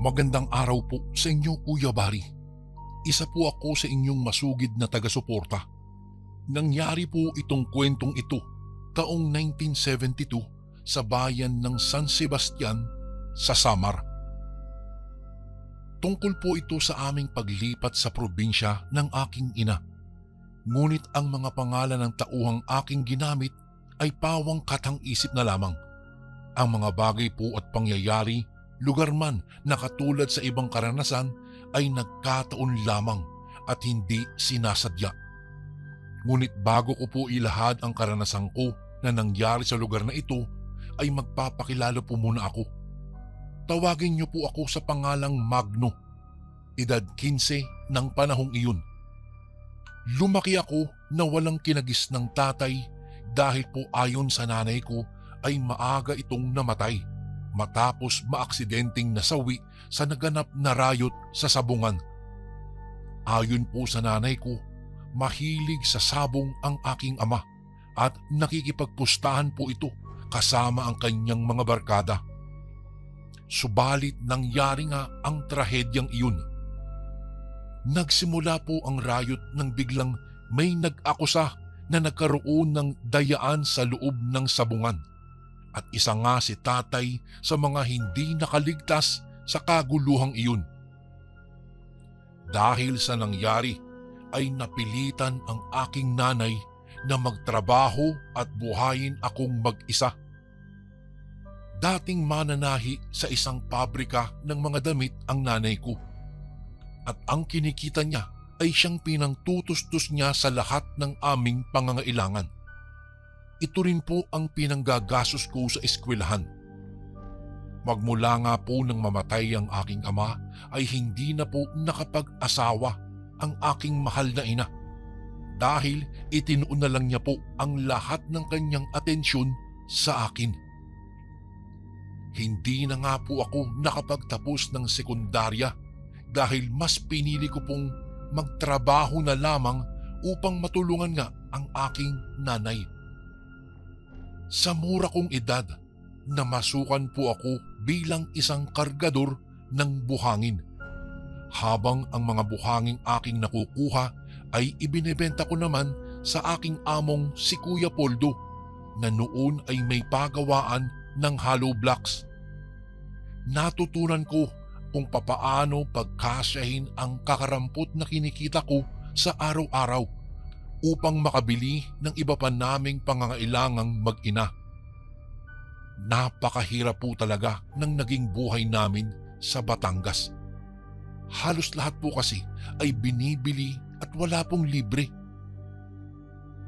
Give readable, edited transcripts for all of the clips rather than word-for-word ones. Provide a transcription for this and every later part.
Magandang araw po sa inyo, Kuya Bari. Isa po ako sa inyong masugid na taga-suporta. Nangyari po itong kwentong ito taong 1972 sa bayan ng San Sebastian sa Samar. Tungkol po ito sa aming paglipat sa probinsya ng aking ina. Ngunit ang mga pangalan ng tauhang aking ginamit ay pawang katang-isip na lamang. Ang mga bagay po at pangyayari, lugar man na katulad sa ibang karanasan ay nagkataon lamang at hindi sinasadya. Ngunit bago ko po ilahad ang karanasan ko na nangyari sa lugar na ito, ay magpapakilala po muna ako. Tawagin niyo po ako sa pangalang Magno. Edad 15 ng panahong iyon. Lumaki ako na walang kinagis ng tatay dahil po ayon sa nanay ko ay maaga itong namatay matapos maaksidenteng nasawi sa naganap na rayot sa sabungan. Ayon po sa nanay ko, mahilig sa sabong ang aking ama at nakikipagpustahan po ito kasama ang kanyang mga barkada. Subalit nangyari nga ang trahedyang iyon. Nagsimula po ang rayot nang biglang may nag-akusa na nagkaroon ng dayaan sa loob ng sabungan. At isa nga si tatay sa mga hindi nakaligtas sa kaguluhang iyon. Dahil sa nangyari ay napilitan ang aking nanay na magtrabaho at buhayin akong mag-isa. Dating mananahi sa isang pabrika ng mga damit ang nanay ko. At ang kinikita niya ay siyang pinangtutustos niya sa lahat ng aming pangangailangan. Ito rin po ang pinanggagasos ko sa eskwelahan. Magmula nga po nang mamatay ang aking ama ay hindi na po nakapag-asawa ang aking mahal na ina dahil itinuon na lang niya po ang lahat ng kanyang atensyon sa akin. Hindi na nga po ako nakapagtapos ng sekundarya dahil mas pinili ko pong magtrabaho na lamang upang matulungan nga ang aking nanay. Sa mura kong edad, namasukan po ako bilang isang kargador ng buhangin. Habang ang mga buhanging aking nakukuha ay ibinebenta ko naman sa aking among si Kuya Poldo na noon ay may pagawaan ng hollow blocks. Natutunan ko kung papaano pagkasyahin ang kakarampot na kinikita ko sa araw-araw upang makabili ng iba pa naming pangangailangang mag-ina. Napakahirap po talaga ng naging buhay namin sa Batangas. Halos lahat po kasi ay binibili at wala pong libre.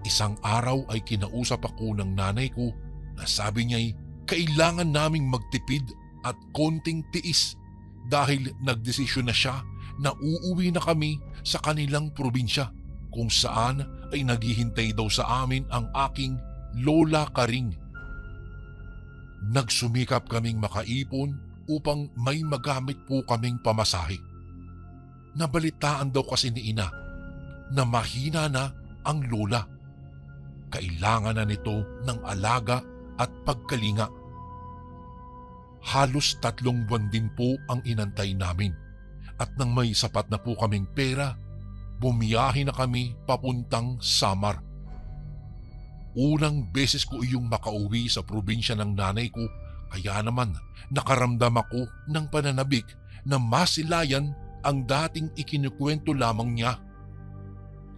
Isang araw ay kinausap ako ng nanay ko na sabi niya'y kailangan naming magtipid at konting tiis dahil nagdesisyon na siya na uuwi na kami sa kanilang probinsya kung saan ay naghihintay daw sa amin ang aking Lola Karing. Nagsumikap kaming makaipon upang may magamit po kaming pamasahe. Nabalitaan daw kasi ni ina na mahina na ang lola. Kailangan na nito ng alaga at pagkalinga. Halos 3 buwan din po ang inantay namin at nang may sapat na po kaming pera, bumiyahe na kami papuntang Samar. Unang beses ko iyong makauwi sa probinsya ng nanay ko, kaya naman nakaramdam ako ng pananabik na masilayan ang dating ikinukwento lamang niya.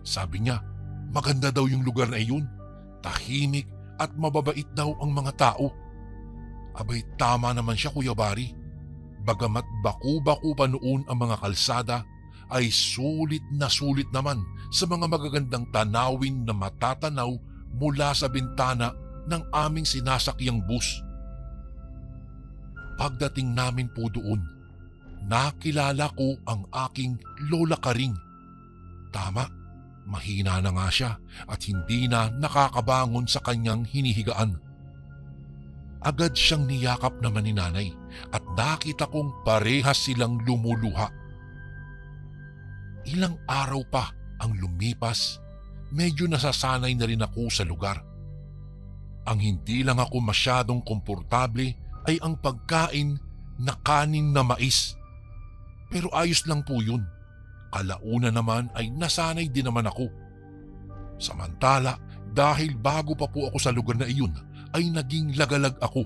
Sabi niya, maganda daw yung lugar na iyon, tahimik at mababait daw ang mga tao. Abay, tama naman siya, Kuya Bari. Bagamat baku-baku pa noon ang mga kalsada, ay sulit naman sa mga magagandang tanawin na matatanaw mula sa bintana ng aming sinasakyang bus. Pagdating namin po doon, nakilala ko ang aking Lola Karing. Tama, mahina na nga siya at hindi na nakakabangon sa kanyang hinihigaan. Agad siyang niyakap naman ni nanay at nakita kong parehas silang lumuluha. Ilang araw pa ang lumipas, medyo nasasanay na rin ako sa lugar. Ang hindi lang ako masyadong komportable ay ang pagkain na kanin na mais Pero ayos lang po yun. Kalauna naman ay nasanay din naman ako. Samantala, dahil bago pa po ako sa lugar na iyon, ay naging lagalag ako.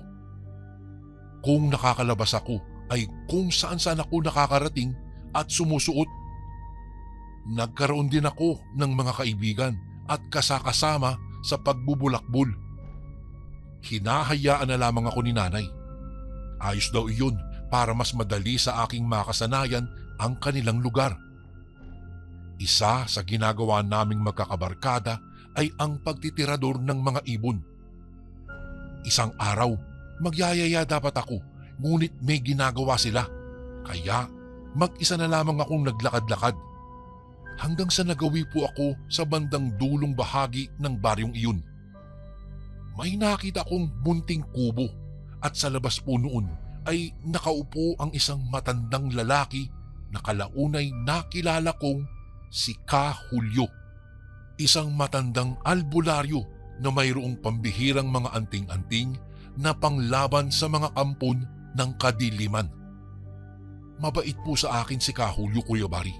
Kung nakakalabas ako, ay kung saan-saan ako nakakarating at sumusuot. Nagkaroon din ako ng mga kaibigan at kasakasama sa pagbubulakbol. Hinahayaan na lamang ako ni nanay. Ayos daw iyon para mas madali sa aking makasanayan ang kanilang lugar. Isa sa ginagawa naming magkakabarkada ay ang pagtitirador ng mga ibon. Isang araw, magyayaya dapat ako, ngunit may ginagawa sila. Kaya mag-isa na lamang akong naglakad-lakad. Hanggang sa nagawi po ako sa bandang dulong bahagi ng baryong iyon. May nakita kong munting kubo at sa labas po noon ay nakaupo ang isang matandang lalaki na kalaunay nakilala kong si Ka Julio. Isang matandang albularyo na mayroong pambihirang mga anting-anting na panglaban sa mga kampon ng kadiliman. Mabait po sa akin si Ka Julio, Kuya Bari.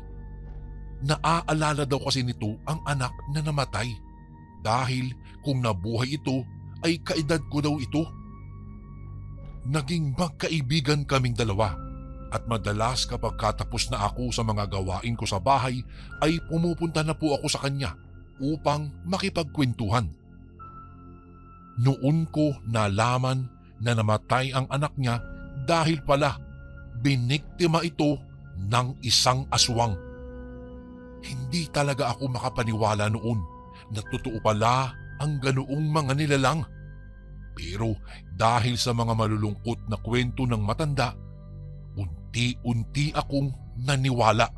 Naaalala daw kasi nito ang anak na namatay dahil kung nabuhay ito ay kaedad ko daw ito. Naging magkaibigan kaming dalawa at madalas kapag katapos na ako sa mga gawain ko sa bahay ay pumupunta na po ako sa kanya upang makipagkwentuhan. Noon ko nalaman na namatay ang anak niya dahil pala biniktima ito ng isang aswang. Hindi talaga ako makapaniwala noon na totoo pala ang ganoong mga nilalang. Pero dahil sa mga malulungkot na kwento ng matanda, unti-unti akong naniwala.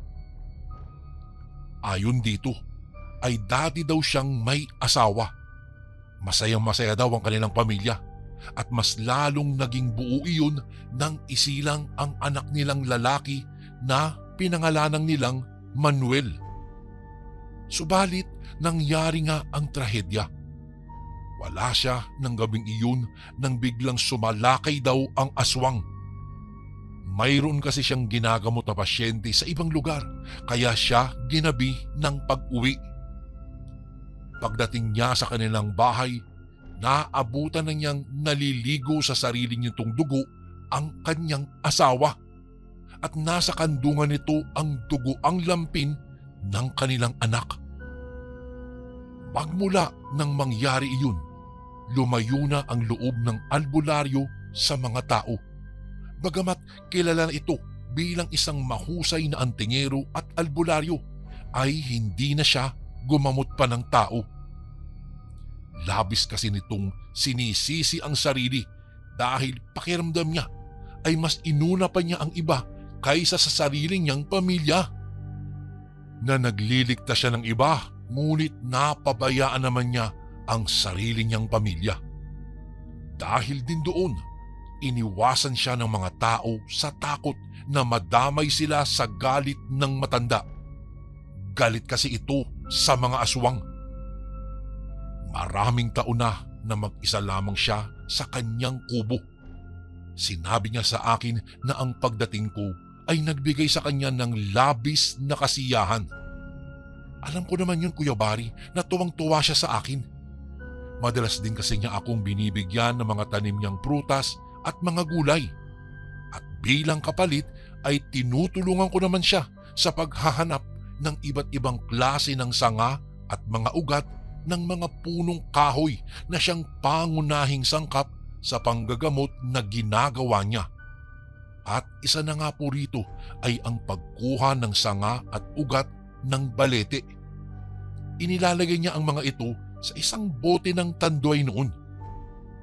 Ayon dito, ay dati daw siyang may asawa. Masayang-masaya daw ang kanilang pamilya at mas lalong naging buo iyon nang isilang ang anak nilang lalaki na pinangalanang nilang Manuel. Subalit nangyari nga ang trahedya. Wala siya ng gabing iyon nang biglang sumalakay daw ang aswang. Mayroon kasi siyang ginagamot na pasyente sa ibang lugar kaya siya ginabi ng pag-uwi. Pagdating niya sa kanilang bahay, naabutan na niyang naliligo sa sarili nitong dugo ang kanyang asawa at nasa kandungan nito ang dugo ang lampin ng kanilang anak. Magmula nang mangyari iyon, lumayo na ang loob ng albularyo sa mga tao. Bagamat kilala na ito bilang isang mahusay na antingero at albularyo, ay hindi na siya gumamot pa ng tao. Labis kasi nitong sinisisi ang sarili dahil pakiramdam niya ay mas inuna pa niya ang iba kaysa sa sarili niyang pamilya. Na nagliligtas siya ng iba, ngunit napabayaan naman niya ang sarili niyang pamilya. Dahil din doon, iniwasan siya ng mga tao sa takot na madamay sila sa galit ng matanda. Galit kasi ito sa mga aswang. Maraming taon na mag-isa lamang siya sa kanyang kubo. Sinabi niya sa akin na ang pagdating ko ay nagbigay sa kanya ng labis na kasiyahan. Alam ko naman yun, Kuya Bari, na tuwang-tuwa siya sa akin. Madalas din kasi niya akong binibigyan ng mga tanim niyang prutas at mga gulay. At bilang kapalit ay tinutulungan ko naman siya sa paghahanap ng iba't ibang klase ng sanga at mga ugat ng mga punong kahoy na siyang pangunahing sangkap sa panggagamot na ginagawa niya. At isa na nga po rito ay ang pagkuha ng sanga at ugat ng balete. Inilalagay niya ang mga ito sa isang bote ng tanduay noon.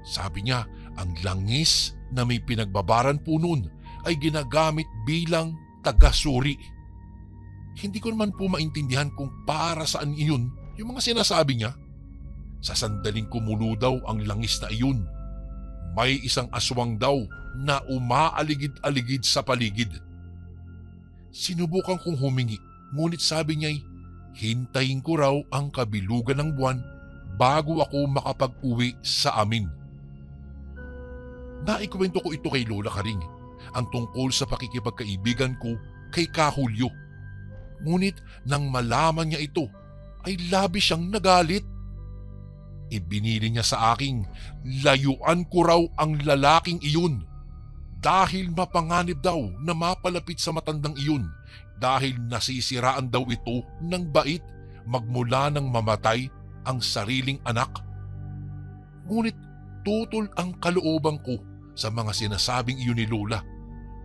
Sabi niya, ang langis na may pinagbabaran po noon ay ginagamit bilang tagasuri. Hindi ko naman po maintindihan kung para saan iyon yung mga sinasabi niya. Sa sandaling kumulo daw ang langis na iyon, may isang aswang daw na umaaligid-aligid sa paligid. Sinubukan kong humingi, ngunit sabi niya'y hintayin ko raw ang kabilugan ng buwan bago ako makapag-uwi sa amin. Naikwento ko ito kay Lola Karing, ang tungkol sa pakikipagkaibigan ko kay Kahulyo. Ngunit nang malaman niya ito ay labis siyang nagalit. Ibinili niya sa aking layuan ko raw ang lalaking iyon dahil mapanganib daw na mapalapit sa matandang iyon dahil nasisiraan daw ito ng bait magmula nang mamatay ang sariling anak. Ngunit tutol ang kalooban ko sa mga sinasabing iyon ni Lola.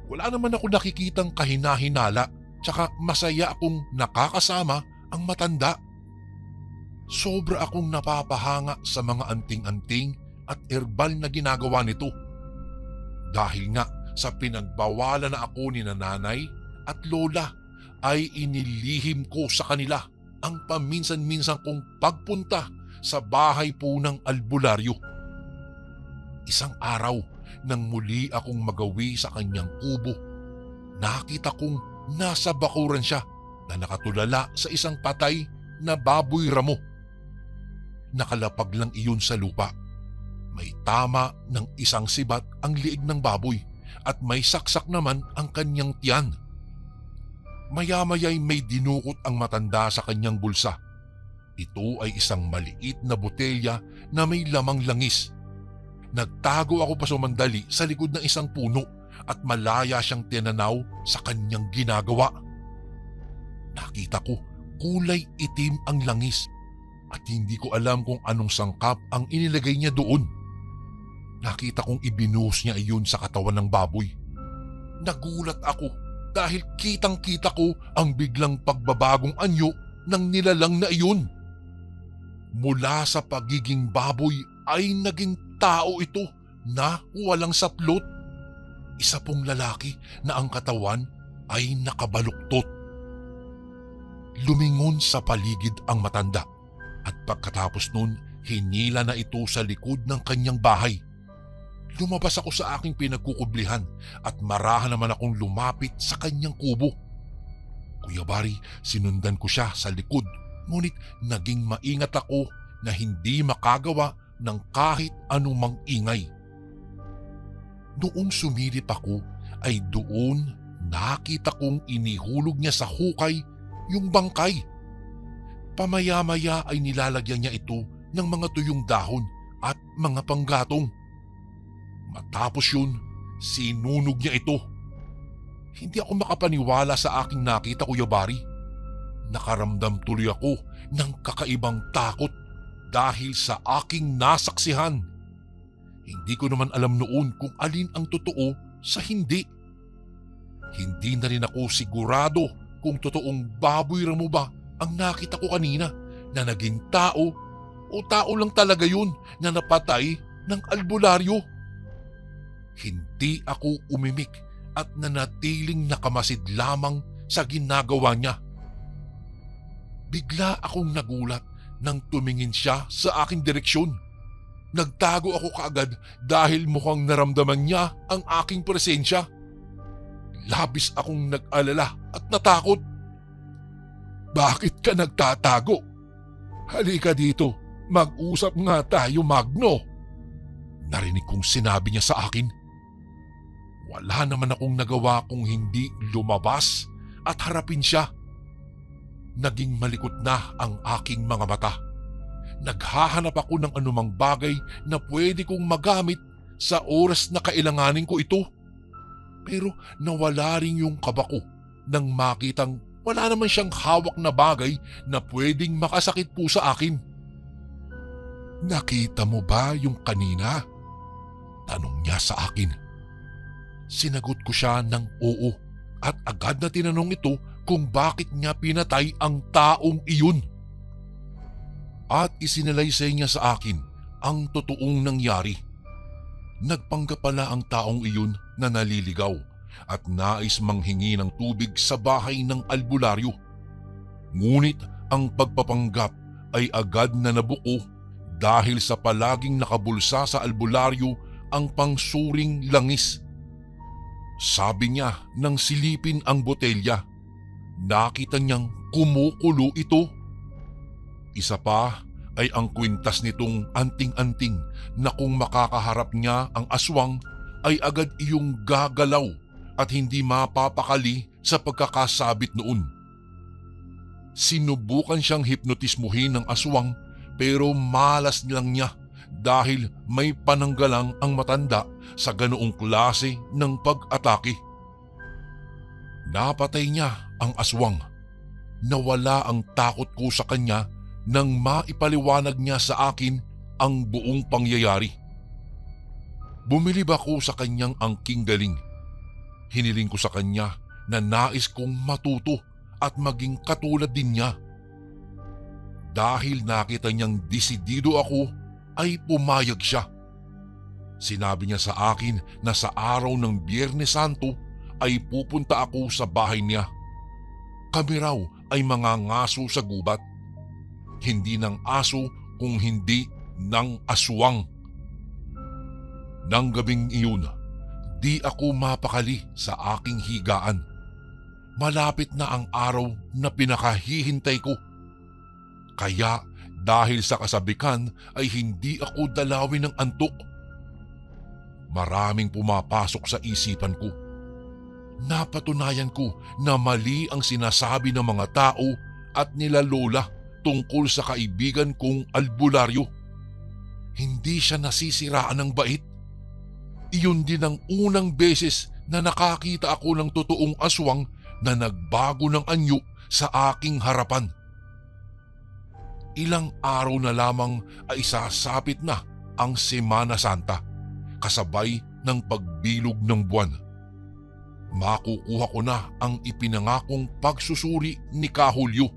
Wala naman ako nakikitang kahina-hinala tsaka masaya akong nakakasama ang matanda. Sobra akong napapahanga sa mga anting-anting at herbal na ginagawa nito. Dahil nga sa pinagbawalan na ako ni nanay at lola ay inilihim ko sa kanila ang paminsan-minsan kong pagpunta sa bahay po ng albularyo. Isang araw nang muli akong magawi sa kanyang kubo, nakita kong nasa bakuran siya na nakatulala sa isang patay na baboy ramo. Nakalapag lang iyon sa lupa. May tama ng isang sibat ang liig ng baboy at may saksak naman ang kanyang tiyan. Maya-maya'y may dinukot ang matanda sa kanyang bulsa. Ito ay isang maliit na botelya na may lamang langis. Nagtago ako pa sumandali sa likod ng isang puno at malaya siyang tinanaw sa kanyang ginagawa. Nakita ko kulay itim ang langis at hindi ko alam kung anong sangkap ang inilagay niya doon. Nakita kong ibinuhos niya iyon sa katawan ng baboy. Nagulat ako dahil kitang-kita ko ang biglang pagbabagong anyo ng nilalang na iyon. Mula sa pagiging baboy ay naging tao ito na walang saplot. Isa pong lalaki na ang katawan ay nakabaluktot. Lumingon sa paligid ang matanda at pagkatapos nun hinila na ito sa likod ng kanyang bahay. Lumabas ako sa aking pinagkukublihan at marahan naman akong lumapit sa kanyang kubo. Kuya Bari, sinundan ko siya sa likod, ngunit naging maingat ako na hindi makagawa ng kahit anumang ingay. Noong sumilip ako ay doon nakita kong inihulog niya sa hukay yung bangkay. Pamaya-maya ay nilalagyan niya ito ng mga tuyong dahon at mga panggatong. Matapos yun, sinunog niya ito. Hindi ako makapaniwala sa aking nakita, Kuya Bari. Nakaramdam tuloy ako ng kakaibang takot dahil sa aking nasaksihan. Hindi ko naman alam noon kung alin ang totoo sa hindi. Hindi na rin ako sigurado kung totoong baboy ramo ba ang nakita ko kanina na naging tao o tao lang talaga yun na napatay ng albularyo. Hindi ako umimik at nanatiling nakamasid lamang sa ginagawa niya. Bigla akong nagulat nang tumingin siya sa aking direksyon. Nagtago ako kaagad dahil mukhang naramdaman niya ang aking presensya. Labis akong nag-alala at natakot. Bakit ka nagtatago? Halika dito, mag-usap nga tayo, Magno. Narinig kong sinabi niya sa akin. Wala naman akong nagawa kung hindi lumabas at harapin siya. Naging malikot na ang aking mga mata. Naghahanap ako ng anumang bagay na pwede kong magamit sa oras na kailanganin ko ito. Pero nawala rin yung kaba ko nang makitang wala naman siyang hawak na bagay na pwedeng makasakit po sa akin. Nakita mo ba yung kanina? Tanong niya sa akin. Sinagot ko siya ng oo at agad na tinanong ito kung bakit niya pinatay ang taong iyon. At isinalaysay niya sa akin ang totoong nangyari. Nagpanggap pala ang taong iyon na naliligaw at nais manghingi ng tubig sa bahay ng albularyo. Ngunit ang pagpapanggap ay agad na nabuko dahil sa palaging nakabulsa sa albularyo ang pangsuring langis. Sabi niya nang silipin ang botelya, nakita niyang kumukulo ito. Isa pa ay ang kwintas nitong anting-anting na kung makakaharap niya ang aswang ay agad iyong gagalaw at hindi mapapakali sa pagkakasabit noon. Sinubukan siyang hipnotismuhin ng aswang pero malas lang niya dahil may pananggalang ang matanda sa ganoong klase ng pag-atake. Napatay niya ang aswang. Nawala ang takot ko sa kanya nang maipaliwanag niya sa akin ang buong pangyayari. Bumilib ako sa kanyang angking galing. Hiniling ko sa kanya na nais kong matuto at maging katulad din niya. Dahil nakita niyang desidido ako, ay pumayag siya. Sinabi niya sa akin na sa araw ng Biyernes Santo ay pupunta ako sa bahay niya. Kami raw ay mga ngaso sa gubat. Hindi ng aso kung hindi ng aswang. Nang gabing iyon, di ako mapakali sa aking higaan. Malapit na ang araw na pinakahihintay ko. Kaya dahil sa kasabikan ay hindi ako dalawin ng antok. Maraming pumapasok sa isipan ko. Napatunayan ko na mali ang sinasabi ng mga tao at nila lola tungkol sa kaibigan kong albularyo. Hindi siya nasisiraan ng bait. Iyon din ang unang beses na nakakita ako ng totoong aswang na nagbago ng anyo sa aking harapan. Ilang araw na lamang ay sasapit na ang Semana Santa, kasabay ng pagbilog ng buwan. Makukuha ko na ang ipinangakong pagsusuri ni Kahulyo.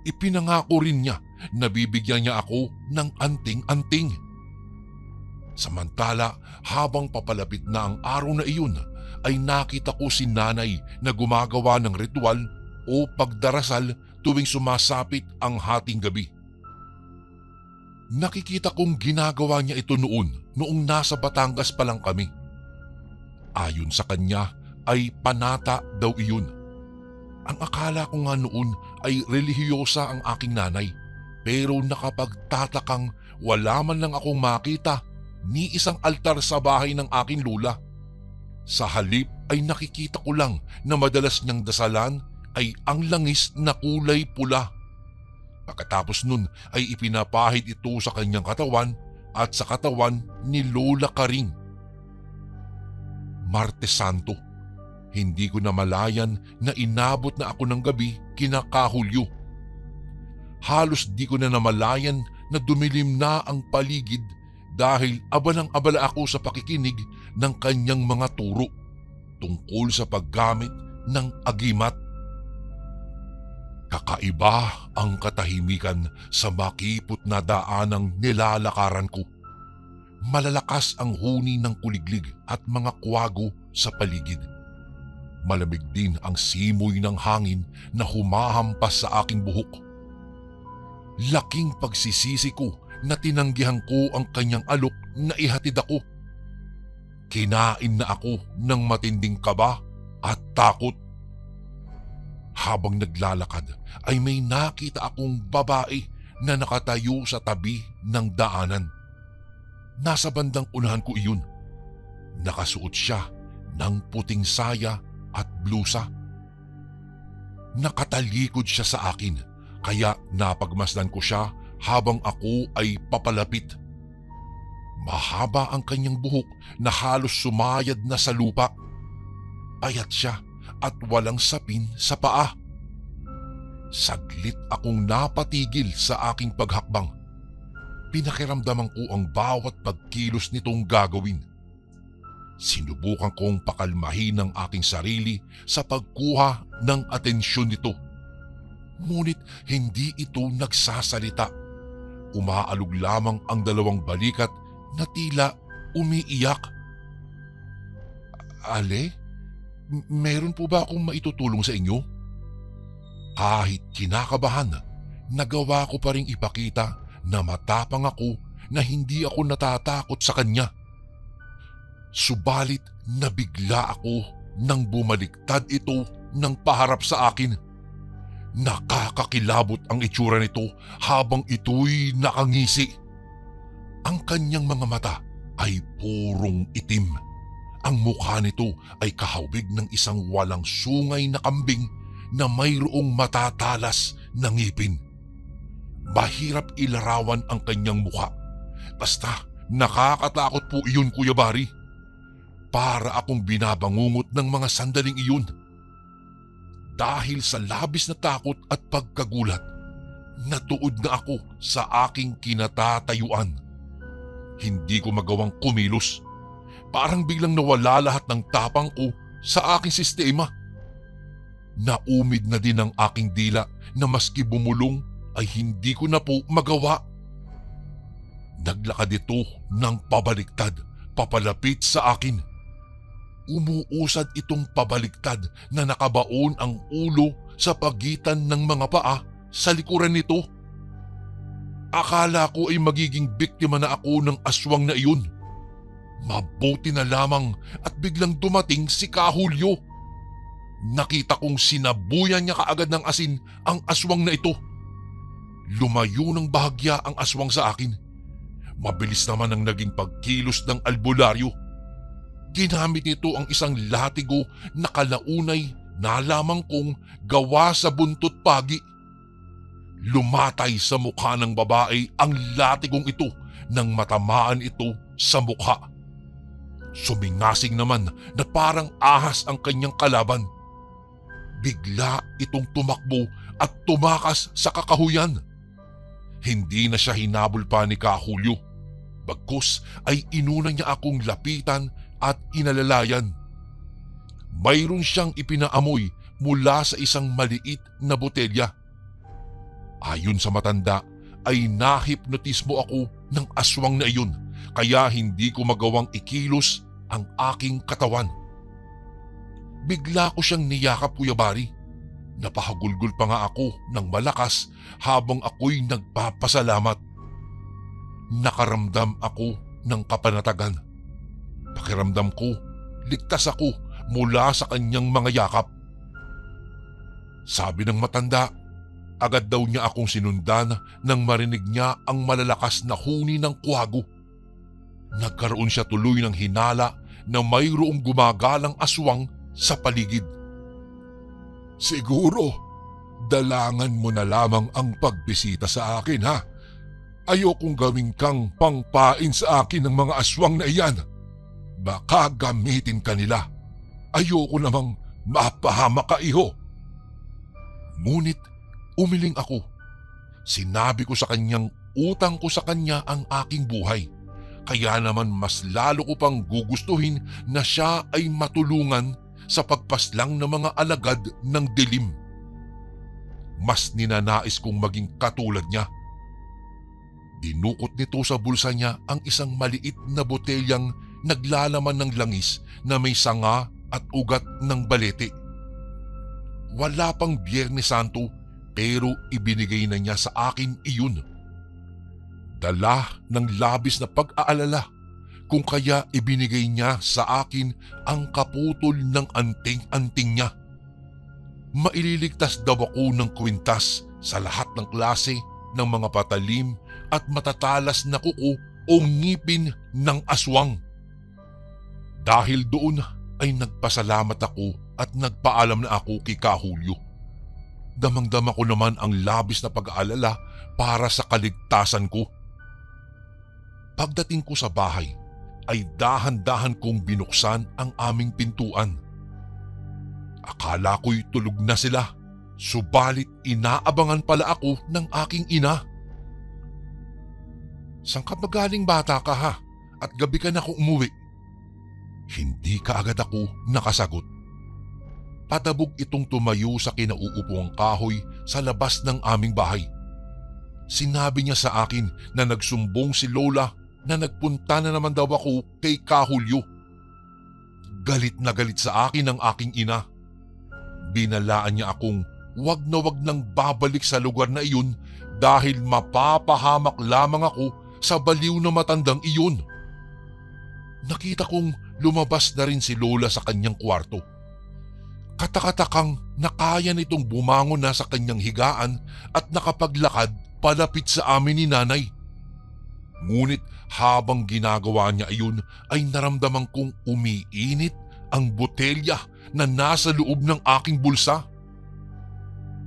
Ipinangako rin niya na bibigyan niya ako ng anting-anting. Samantala, habang papalapit na ang araw na iyon, ay nakita ko si nanay na gumagawa ng ritual o pagdarasal tuwing sumasapit ang hating gabi. Nakikita kong ginagawa niya ito noong nasa Batangas pa lang kami. Ayon sa kanya ay panata daw iyon. Ang akala ko nga noon ay relihiyosa ang aking nanay, pero nakapagtatakang wala man lang akong makita ni isang altar sa bahay ng aking lula. Sa halip ay nakikita ko lang na madalas niyang dasalan ay ang langis na kulay pula. Pagkatapos nun ay ipinapahid ito sa kanyang katawan at sa katawan ni Lola Karing. Martes Santo, hindi ko na malayan na inabot na ako ng gabi kina Kahulyo. Halos di ko na namalayan na dumilim na ang paligid dahil abalang-abala ako sa pakikinig ng kanyang mga turo tungkol sa paggamit ng agimat. Kakaiba ang katahimikan sa makipot na daanang nilalakaran ko. Malalakas ang huni ng kuliglig at mga kwago sa paligid. Malamig din ang simoy ng hangin na humahampas sa aking buhok. Laking pagsisisi ko na tinanggihan ko ang kanyang alok na ihatid ako. Kinain na ako ng matinding kaba at takot. Habang naglalakad ay may nakita akong babae na nakatayo sa tabi ng daanan. Nasa bandang unahan ko iyon. Nakasuot siya ng puting saya at blusa. Nakatalikod siya sa akin kaya napagmasdan ko siya habang ako ay papalapit. Mahaba ang kanyang buhok na halos sumayad na sa lupa. Payat siya at walang sapin sa paa. Saglit akong napatigil sa aking paghakbang. Pinakiramdaman ko ang bawat pagkilos nitong gagawin. Sinubukan kong pakalmahin ang aking sarili sa pagkuha ng atensyon nito. Ngunit hindi ito nagsasalita. Umaalog lamang ang dalawang balikat na tila umiiyak. Ale, meron po ba akong maitutulong sa inyo? Kahit kinakabahan, nagawa ko pa ring ipakita na matapang ako na hindi ako natatakot sa kanya. Subalit nabigla ako nang bumaliktad ito ng paharap sa akin. Nakakakilabot ang itsura nito habang ito'y nakangisi. Ang kanyang mga mata ay purong itim Ang mukha nito ay kahawig ng isang walang sungay na kambing na mayroong matatalas na ngipin. Mahirap ilarawan ang kanyang mukha. Basta nakakatakot po iyon, Kuya Bari. Para akong binabangungot ng mga sandaling iyon. Dahil sa labis na takot at pagkagulat, natuod na ako sa aking kinatatayuan. Hindi ko magawang kumilos. Parang biglang nawala lahat ng tapang ko sa aking sistema. Naumid na din ang aking dila na maski bumulong ay hindi ko na po magawa. Naglakad ito ng pabaliktad, papalapit sa akin. Umuusad itong pabaliktad na nakabaon ang ulo sa pagitan ng mga paa sa likuran nito. Akala ko ay magiging biktima na ako ng aswang na iyon. Mabuti na lamang at biglang dumating si Kahulyo. Nakita kong sinabuyan niya kaagad ng asin ang aswang na ito. Lumayo ng bahagya ang aswang sa akin. Mabilis naman ang naging pagkilos ng albularyo. Ginamit nito ang isang latigo na kalaunay na lamang kong gawa sa buntot pagi. Lumatay sa mukha ng babae ang latigong ito nang matamaan ito sa mukha. Sumingasing naman na parang ahas ang kanyang kalaban. Bigla itong tumakbo at tumakas sa kakahuyan. Hindi na siya hinabol pa ni Kahulyo. Bagkus ay inuna niya akong lapitan at inalalayan. Mayroon siyang ipinaamoy mula sa isang maliit na botelya. Ayon sa matanda ay nahipnotismo ako ng aswang na iyon kaya hindi ko magawang ikilos ang aking katawan. Bigla ko siyang niyakap, Kuya Bari. Napahagulgol pa nga ako ng malakas habang ako'y nagpapasalamat. Nakaramdam ako ng kapanatagan. Pakiramdam ko, ligtas ako mula sa kanyang mga yakap. Sabi ng matanda, agad daw niya akong sinundan nang marinig niya ang malalakas na huni ng kwago. Nagkaroon siya tuloy ng hinala na mayroong gumagalang aswang sa paligid. Siguro, dalangan mo na lamang ang pagbisita sa akin, ha? Ayokong gawin kang pangpain sa akin ng mga aswang na iyan. Baka gamitin ka nila. Ayoko namang mapahamak ka, iho. Ngunit umiling ako. Sinabi ko sa kanyang utang ko sa kanya ang aking buhay. Kaya naman mas lalo ko pang gugustuhin na siya ay matulungan sa pagpaslang ng mga alagad ng dilim. Mas ninanais kong maging katulad niya. Dinukot nito sa bulsa niya ang isang maliit na botelyang naglalaman ng langis na may sanga at ugat ng balete. Wala pang Biyernes Santo pero ibinigay na niya sa akin iyon. Dala ng labis na pag-aalala kung kaya ibinigay niya sa akin ang kaputol ng anting-anting niya. Maililigtas daw ako ng kwintas sa lahat ng klase ng mga patalim at matatalas na kuko o ngipin ng aswang. Dahil doon ay nagpasalamat ako at nagpaalam na ako kay Kahulyo. Damang-dama ko naman ang labis na pag-aalala para sa kaligtasan ko. Pagdating ko sa bahay ay dahan-dahan kong binuksan ang aming pintuan. Akala ko'y tulog na sila, subalit inaabangan pala ako ng aking ina. Saan ka ba galing, bata ka, ha? At gabi ka na kung umuwi. Hindi kaagad ako nakasagot. Patabog itong tumayo sa kinauupuang kahoy sa labas ng aming bahay. Sinabi niya sa akin na nagsumbong si Lola na nagpunta na naman daw ako kay Kahulyo. Galit na galit sa akin ang aking ina. Binalaan niya akong wag na wag nang babalik sa lugar na iyon dahil mapapahamak lamang ako sa baliw na matandang iyon. Nakita kong lumabas na rin si Lola sa kanyang kwarto. Katakatakang nakaya nitong bumangon na sa kanyang higaan at nakapaglakad palapit sa amin ni Nanay. Ngunit habang ginagawa niya iyon ay naramdaman kong umiinit ang botelya na nasa loob ng aking bulsa.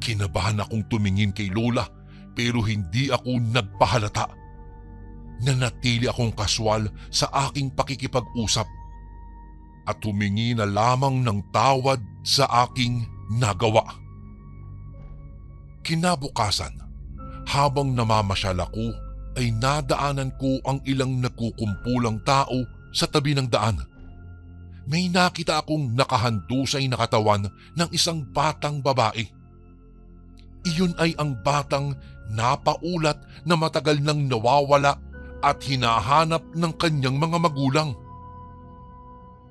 Kinabahan akong tumingin kay Lola pero hindi ako nagpahalata. Nanatili akong kaswal sa aking pakikipag-usap at humingi na lamang ng tawad sa aking nagawa. Kinabukasan, habang namamasyal ako ay nadaanan ko ang ilang nagkukumpulang tao sa tabi ng daan. May nakita akong nakahandusay na katawan ng isang batang babae. Iyon ay ang batang napaulat na matagal nang nawawala at hinahanap ng kanyang mga magulang.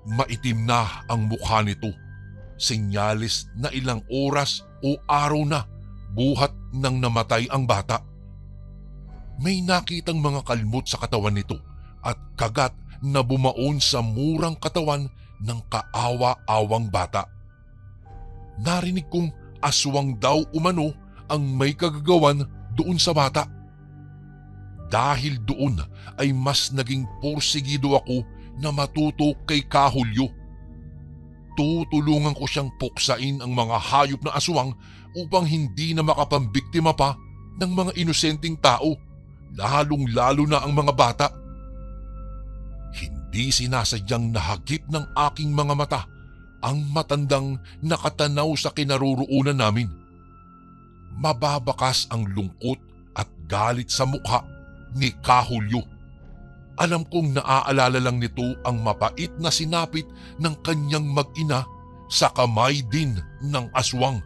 Maitim na ang mukha nito, senyalis na ilang oras o araw na buhat nang namatay ang bata. May nakitang mga kalmot sa katawan nito at kagat na bumaon sa murang katawan ng kaawa-awang bata. Narinig kong aswang daw umano ang may kagagawan doon sa bata. Dahil doon ay mas naging porsigido ako na matuto kay Kahulyo. Tutulungan ko siyang puksain ang mga hayop na aswang upang hindi na makapambiktima pa ng mga inosenteng tao, lalong-lalo na ang mga bata. Hindi sinasadyang nahagip ng aking mga mata ang matandang nakatanaw sa kinaroroonan namin. Mababakas ang lungkot at galit sa mukha ni Kahulyo. Alam kong naaalala lang nito ang mapait na sinapit ng kanyang mag-ina sa kamay din ng aswang.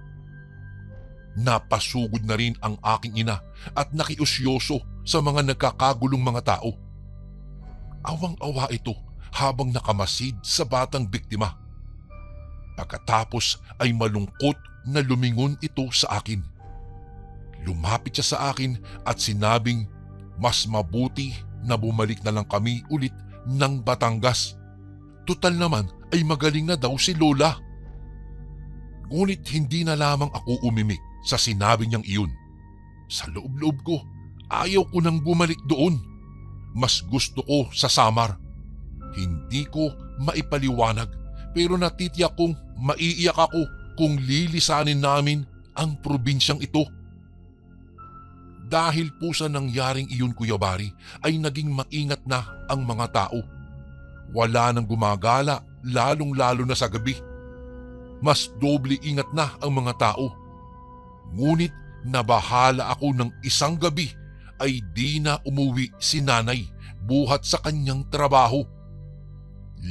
Napasugod na rin ang aking ina at nakiusyoso sa mga nagkakagulong mga tao. Awang-awa ito habang nakamasid sa batang biktima. Pagkatapos ay malungkot na lumingon ito sa akin. Lumapit siya sa akin at sinabing mas mabuti na bumalik na lang kami ulit ng Batangas. Tutal naman ay magaling na daw si Lola. Ngunit hindi na lamang ako umimik sa sinabi niyang iyon. Sa loob-loob ko, ayaw ko nang bumalik doon. Mas gusto ko sa Samar. Hindi ko maipaliwanag pero natitiyak kong maiiyak ako kung lilisanin namin ang probinsyang ito. Dahil po sa nangyaring iyon, Kuya Bari, ay naging maingat na ang mga tao. Wala nang gumagala, lalong-lalo na sa gabi. Mas doble ingat na ang mga tao. Ngunit nabahala ako ng isang gabi ay di na umuwi si nanay buhat sa kanyang trabaho.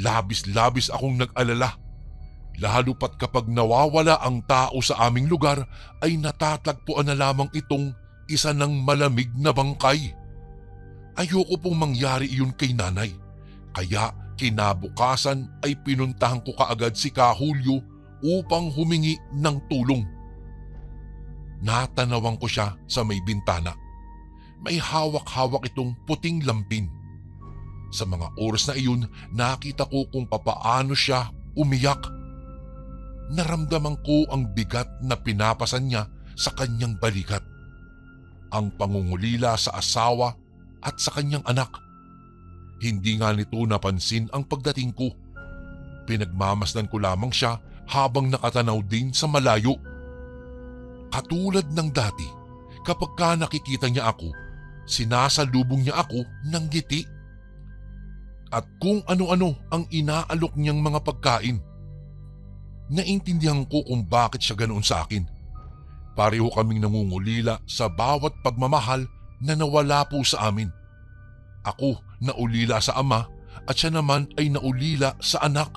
Labis-labis akong nag-alala. Lalo pat kapag nawawala ang tao sa aming lugar ay natatagpuan na lamang itong isa ng malamig na bangkay. Ayoko pong mangyari iyon kay nanay. Kaya kinabukasan ay pinuntahan ko kaagad si Kahulyo upang humingi ng tulong. Natanawan ko siya sa may bintana. May hawak-hawak itong puting lampin. Sa mga oras na iyon, nakita ko kung papaano siya umiyak. Naramdaman ko ang bigat na pinapasan niya sa kanyang balikat. Ang pangungulila sa asawa at sa kanyang anak. Hindi nga nito napansin ang pagdating ko. Pinagmamasdan ko lamang siya habang nakatanaw din sa malayo. Katulad ng dati, kapag ka nakikita niya ako, sinasalubong niya ako ng ngiti. At kung ano-ano ang inaalok niyang mga pagkain. Naintindihan ko kung bakit siya ganoon sa akin. Pareho kaming nangungulila sa bawat pagmamahal na nawala po sa amin. Ako naulila sa ama at siya naman ay naulila sa anak.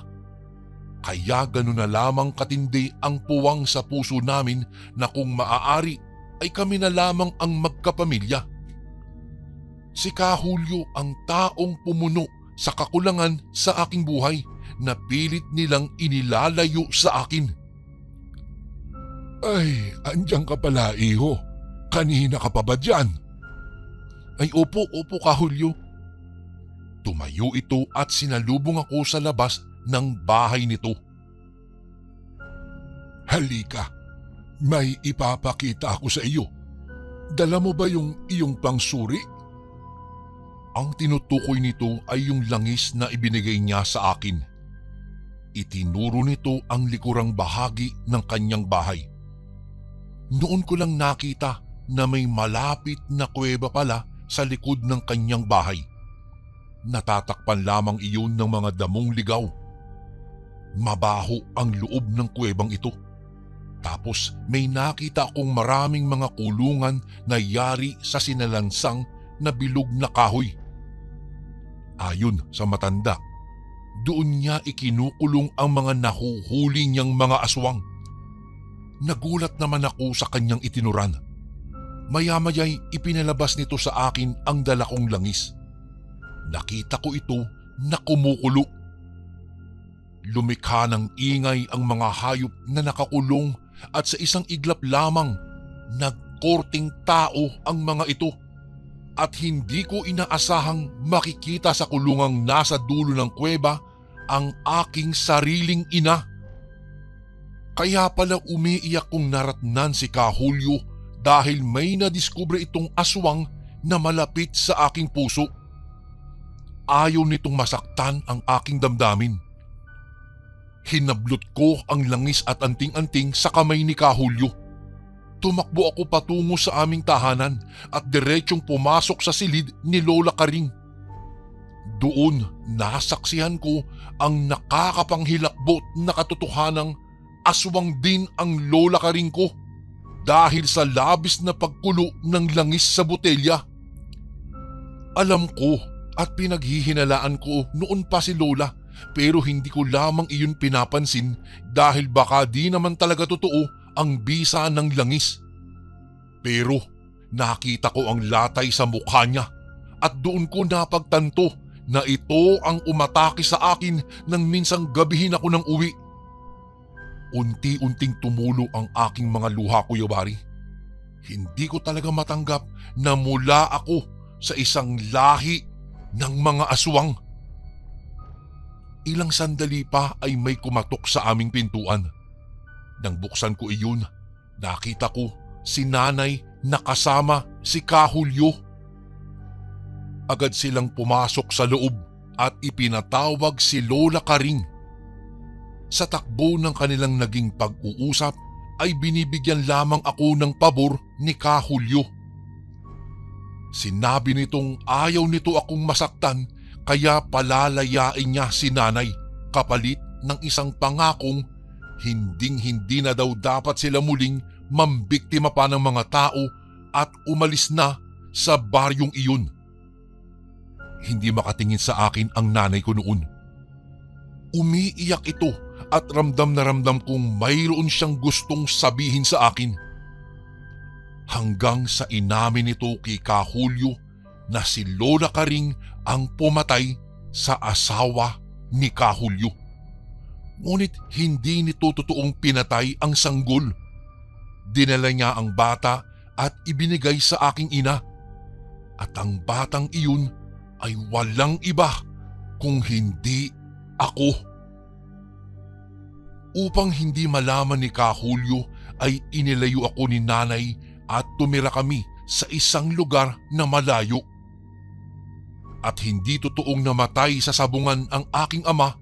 Kaya gano'n na lamang katindi ang puwang sa puso namin na kung maaari ay kami na lamang ang magkapamilya. Si Kahulyo ang taong pumuno sa kakulangan sa aking buhay na pilit nilang inilalayo sa akin. Ay, andyan ka pala, iho. Kanina ka pa ba dyan? Ay, opo, Kahulyo. Tumayo ito at sinalubong ako sa labas ng bahay nito. Halika, may ipapakita ako sa iyo. Dala mo ba yung iyong pangsuri? Ang tinutukoy nito ay yung langis na ibinigay niya sa akin. Itinuro nito ang likurang bahagi ng kanyang bahay. Noon ko lang nakita na may malapit na kuweba pala sa likod ng kanyang bahay. Natatakpan lamang iyon ng mga damong ligaw. Mabaho ang loob ng kuwebang ito. Tapos may nakita akong maraming mga kulungan na yari sa sinalansang na bilog na kahoy. Ayon sa matanda, doon niya ikinukulong ang mga nahuhuli niyang mga aswang. Nagulat naman ako sa kanyang itinuran. Maya-maya'y ipinalabas nito sa akin ang dala kong langis. Nakita ko ito na kumukulo. Lumikha ng ingay ang mga hayop na nakakulong at sa isang iglap lamang nagkorting tao ang mga ito. At hindi ko inaasahang makikita sa kulungang nasa dulo ng kuweba ang aking sariling ina. Kaya pala umiiyak kong naratnan si Kahulyo dahil may nadiskubre itong aswang na malapit sa aking puso. Ayaw nitong masaktan ang aking damdamin. Hinablot ko ang langis at anting-anting sa kamay ni Kahulyo. Tumakbo ako patungo sa aming tahanan at diretsyong pumasok sa silid ni Lola Karing. Doon nasaksihan ko ang nakakapanghilakbot na katotohanang aswang din ang Lola Karing ko dahil sa labis na pagkulo ng langis sa botelya. Alam ko at pinaghihinalaan ko noon pa si Lola pero hindi ko lamang iyon pinapansin dahil baka di naman talaga totoo ang bisa ng langis. Pero nakita ko ang latay sa mukha niya at doon ko napagtanto na ito ang umatake sa akin nang minsang gabihin ako ng uwi. Unti-unting tumulo ang aking mga luha, Kuya Bari. Hindi ko talaga matanggap na mula ako sa isang lahi ng mga aswang. Ilang sandali pa ay may kumatok sa aming pintuan. Nang buksan ko iyon, nakita ko si nanay na kasama si Kahulyo. Agad silang pumasok sa loob at ipinatawag si Lola Karing. Sa takbo ng kanilang naging pag-uusap ay binibigyan lamang ako ng pabor ni Kahulyo. Sinabi nitong ayaw nito akong masaktan kaya palalayain niya si nanay kapalit ng isang pangakong hinding-hindi na daw dapat sila muling mambiktima pa ng mga tao at umalis na sa baryong iyon. Hindi makatingin sa akin ang nanay ko noon. Umiiyak ito at ramdam na ramdam kong mayroon siyang gustong sabihin sa akin. Hanggang sa inamin nito kay Kahulyo na si Lola Karing ang pumatay sa asawa ni Kahulyo. Ngunit hindi nito totoong pinatay ang sanggol. Dinala niya ang bata at ibinigay sa aking ina. At ang batang iyon ay walang iba kung hindi ako. Upang hindi malaman ni Kahulyo ay inilayo ako ni nanay at tumira kami sa isang lugar na malayo. At hindi totoong namatay sa sabungan ang aking ama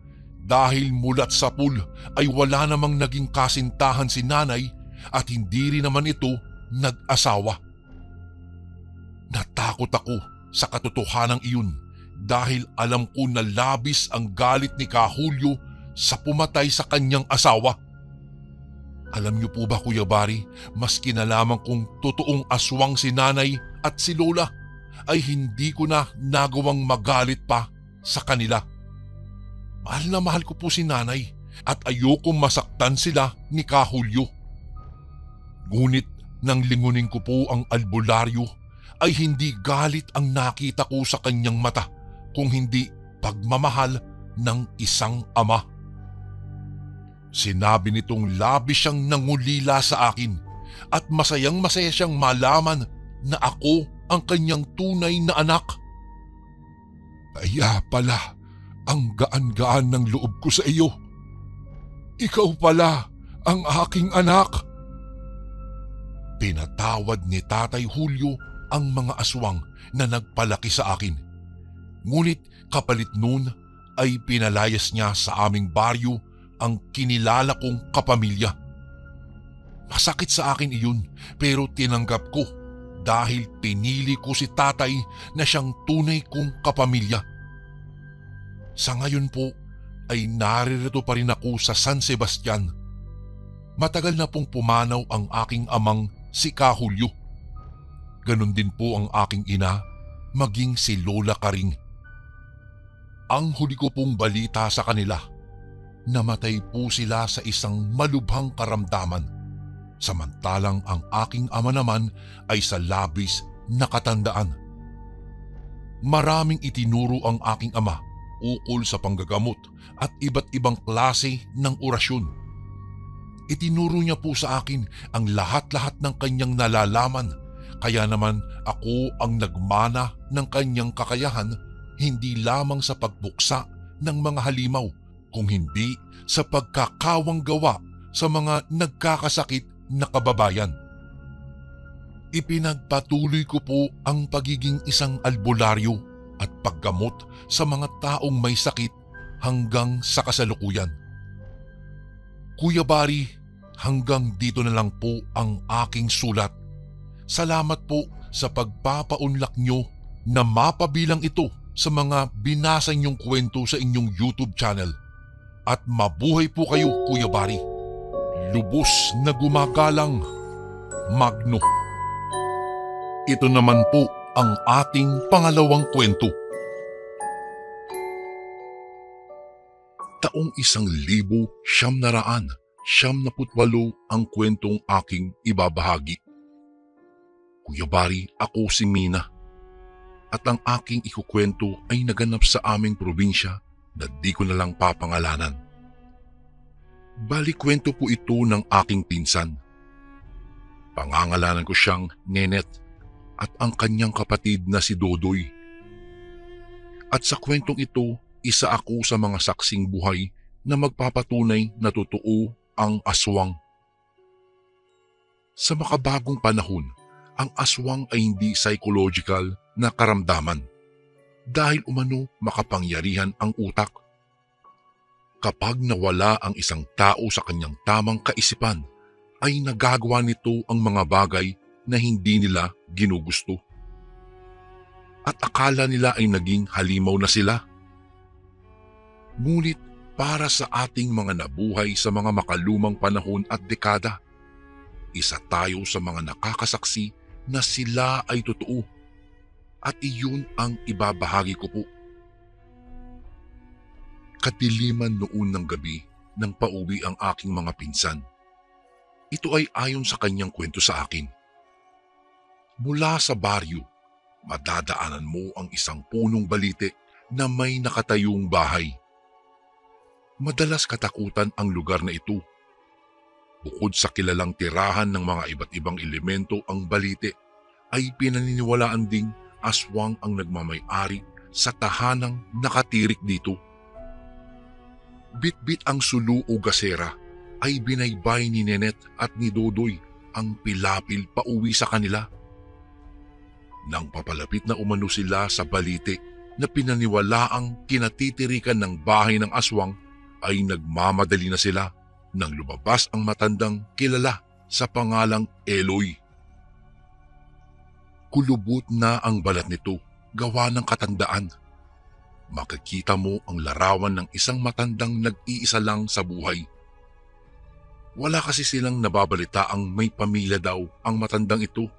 dahil mulat sa pool ay wala namang naging kasintahan si nanay at hindi rin naman ito nag-asawa. Natakot ako sa katotohanan iyon dahil alam ko na labis ang galit ni Kahulyo sa pumatay sa kanyang asawa. Alam niyo po ba, Kuya Bari, maski na lamang kung totoong aswang si nanay at si Lola ay hindi ko na nagawang magalit pa sa kanila. Mahal na mahal ko po si nanay at ayokong masaktan sila ni Kahulyo. Ngunit nang lingunin ko po ang albularyo ay hindi galit ang nakita ko sa kanyang mata kung hindi pagmamahal ng isang ama. Sinabi nitong labis siyang nangulila sa akin at masayang masaya siyang malaman na ako ang kanyang tunay na anak. Kaya pala ang gaan-gaan ng loob ko sa iyo. Ikaw pala ang aking anak. Pinatawad ni Tatay Julio ang mga aswang na nagpalaki sa akin. Ngunit kapalit nun ay pinalayas niya sa aming baryo ang kinilala kong kapamilya. Masakit sa akin iyon pero tinanggap ko dahil pinili ko si tatay na siyang tunay kong kapamilya. Sa ngayon po ay naririto pa rin ako sa San Sebastian. Matagal na pong pumanaw ang aking amang si Kahulyo. Ganon din po ang aking ina, maging si Lola Karing. Ang huli ko pong balita sa kanila, namatay po sila sa isang malubhang karamdaman. Samantalang ang aking ama naman ay sa labis na katandaan. Maraming itinuro ang aking ama ukol sa panggagamot at iba't ibang klase ng orasyon. Itinuro niya po sa akin ang lahat-lahat ng kanyang nalalaman, kaya naman ako ang nagmana ng kanyang kakayahan hindi lamang sa pagbuksa ng mga halimaw, kung hindi sa pagkakawang gawa sa mga nagkakasakit na kababayan. Ipinagpatuloy ko po ang pagiging isang albularyo at paggamot sa mga taong may sakit hanggang sa kasalukuyan. Kuya Bari, hanggang dito na lang po ang aking sulat. Salamat po sa pagpapaunlak nyo na mapabilang ito sa mga binasa niyong kwento sa inyong YouTube channel. At mabuhay po kayo, Kuya Bari. Lubos na gumagalang, Magno. Ito naman po ang ating pangalawang kwento. Taong 1978 ang kwentong aking ibabahagi. Kuya Bari, ako si Mina. At ang aking ikukwento ay naganap sa aming probinsya na di ko na lang papangalanan. Bali kwento po ito ng aking pinsan. Pangangalanan ko siyang Nenet at ang kanyang kapatid na si Dodoy. At sa kwentong ito, isa ako sa mga saksing buhay na magpapatunay na totoo ang aswang. Sa makabagong panahon, ang aswang ay hindi psychological na karamdaman dahil umano makapangyarihan ang utak. Kapag nawala ang isang tao sa kanyang tamang kaisipan, ay nagagawa nito ang mga bagay na hindi nila ginugusto. At akala nila ay naging halimaw na sila. Ngunit para sa ating mga nabuhay sa mga makalumang panahon at dekada, isa tayo sa mga nakakasaksi na sila ay totoo. At iyon ang ibabahagi ko po. Kadiliman noon ng gabi nang pauwi ang aking mga pinsan. Ito ay ayon sa kanyang kwento sa akin. Mula sa baryo, madadaanan mo ang isang punong balite na may nakatayong bahay. Madalas katakutan ang lugar na ito. Bukod sa kilalang tirahan ng mga iba't ibang elemento ang balite, ay pinaniniwalaan ding aswang ang nagmamay-ari sa tahanang nakatirik dito. Bitbit ang sulu o gasera ay binaybay ni Nenet at ni Dodoy ang pilapil pauwi sa kanila. Nang papalapit na umano sila sa balite na pinaniwalaang kinatitirikan ng bahay ng aswang, ay nagmamadali na sila nang lumabas ang matandang kilala sa pangalang Eloy. Kulubot na ang balat nito gawa ng katandaan. Makikita mo ang larawan ng isang matandang nag-iisa lang sa buhay. Wala kasi silang nababalita ang may pamilya daw ang matandang ito.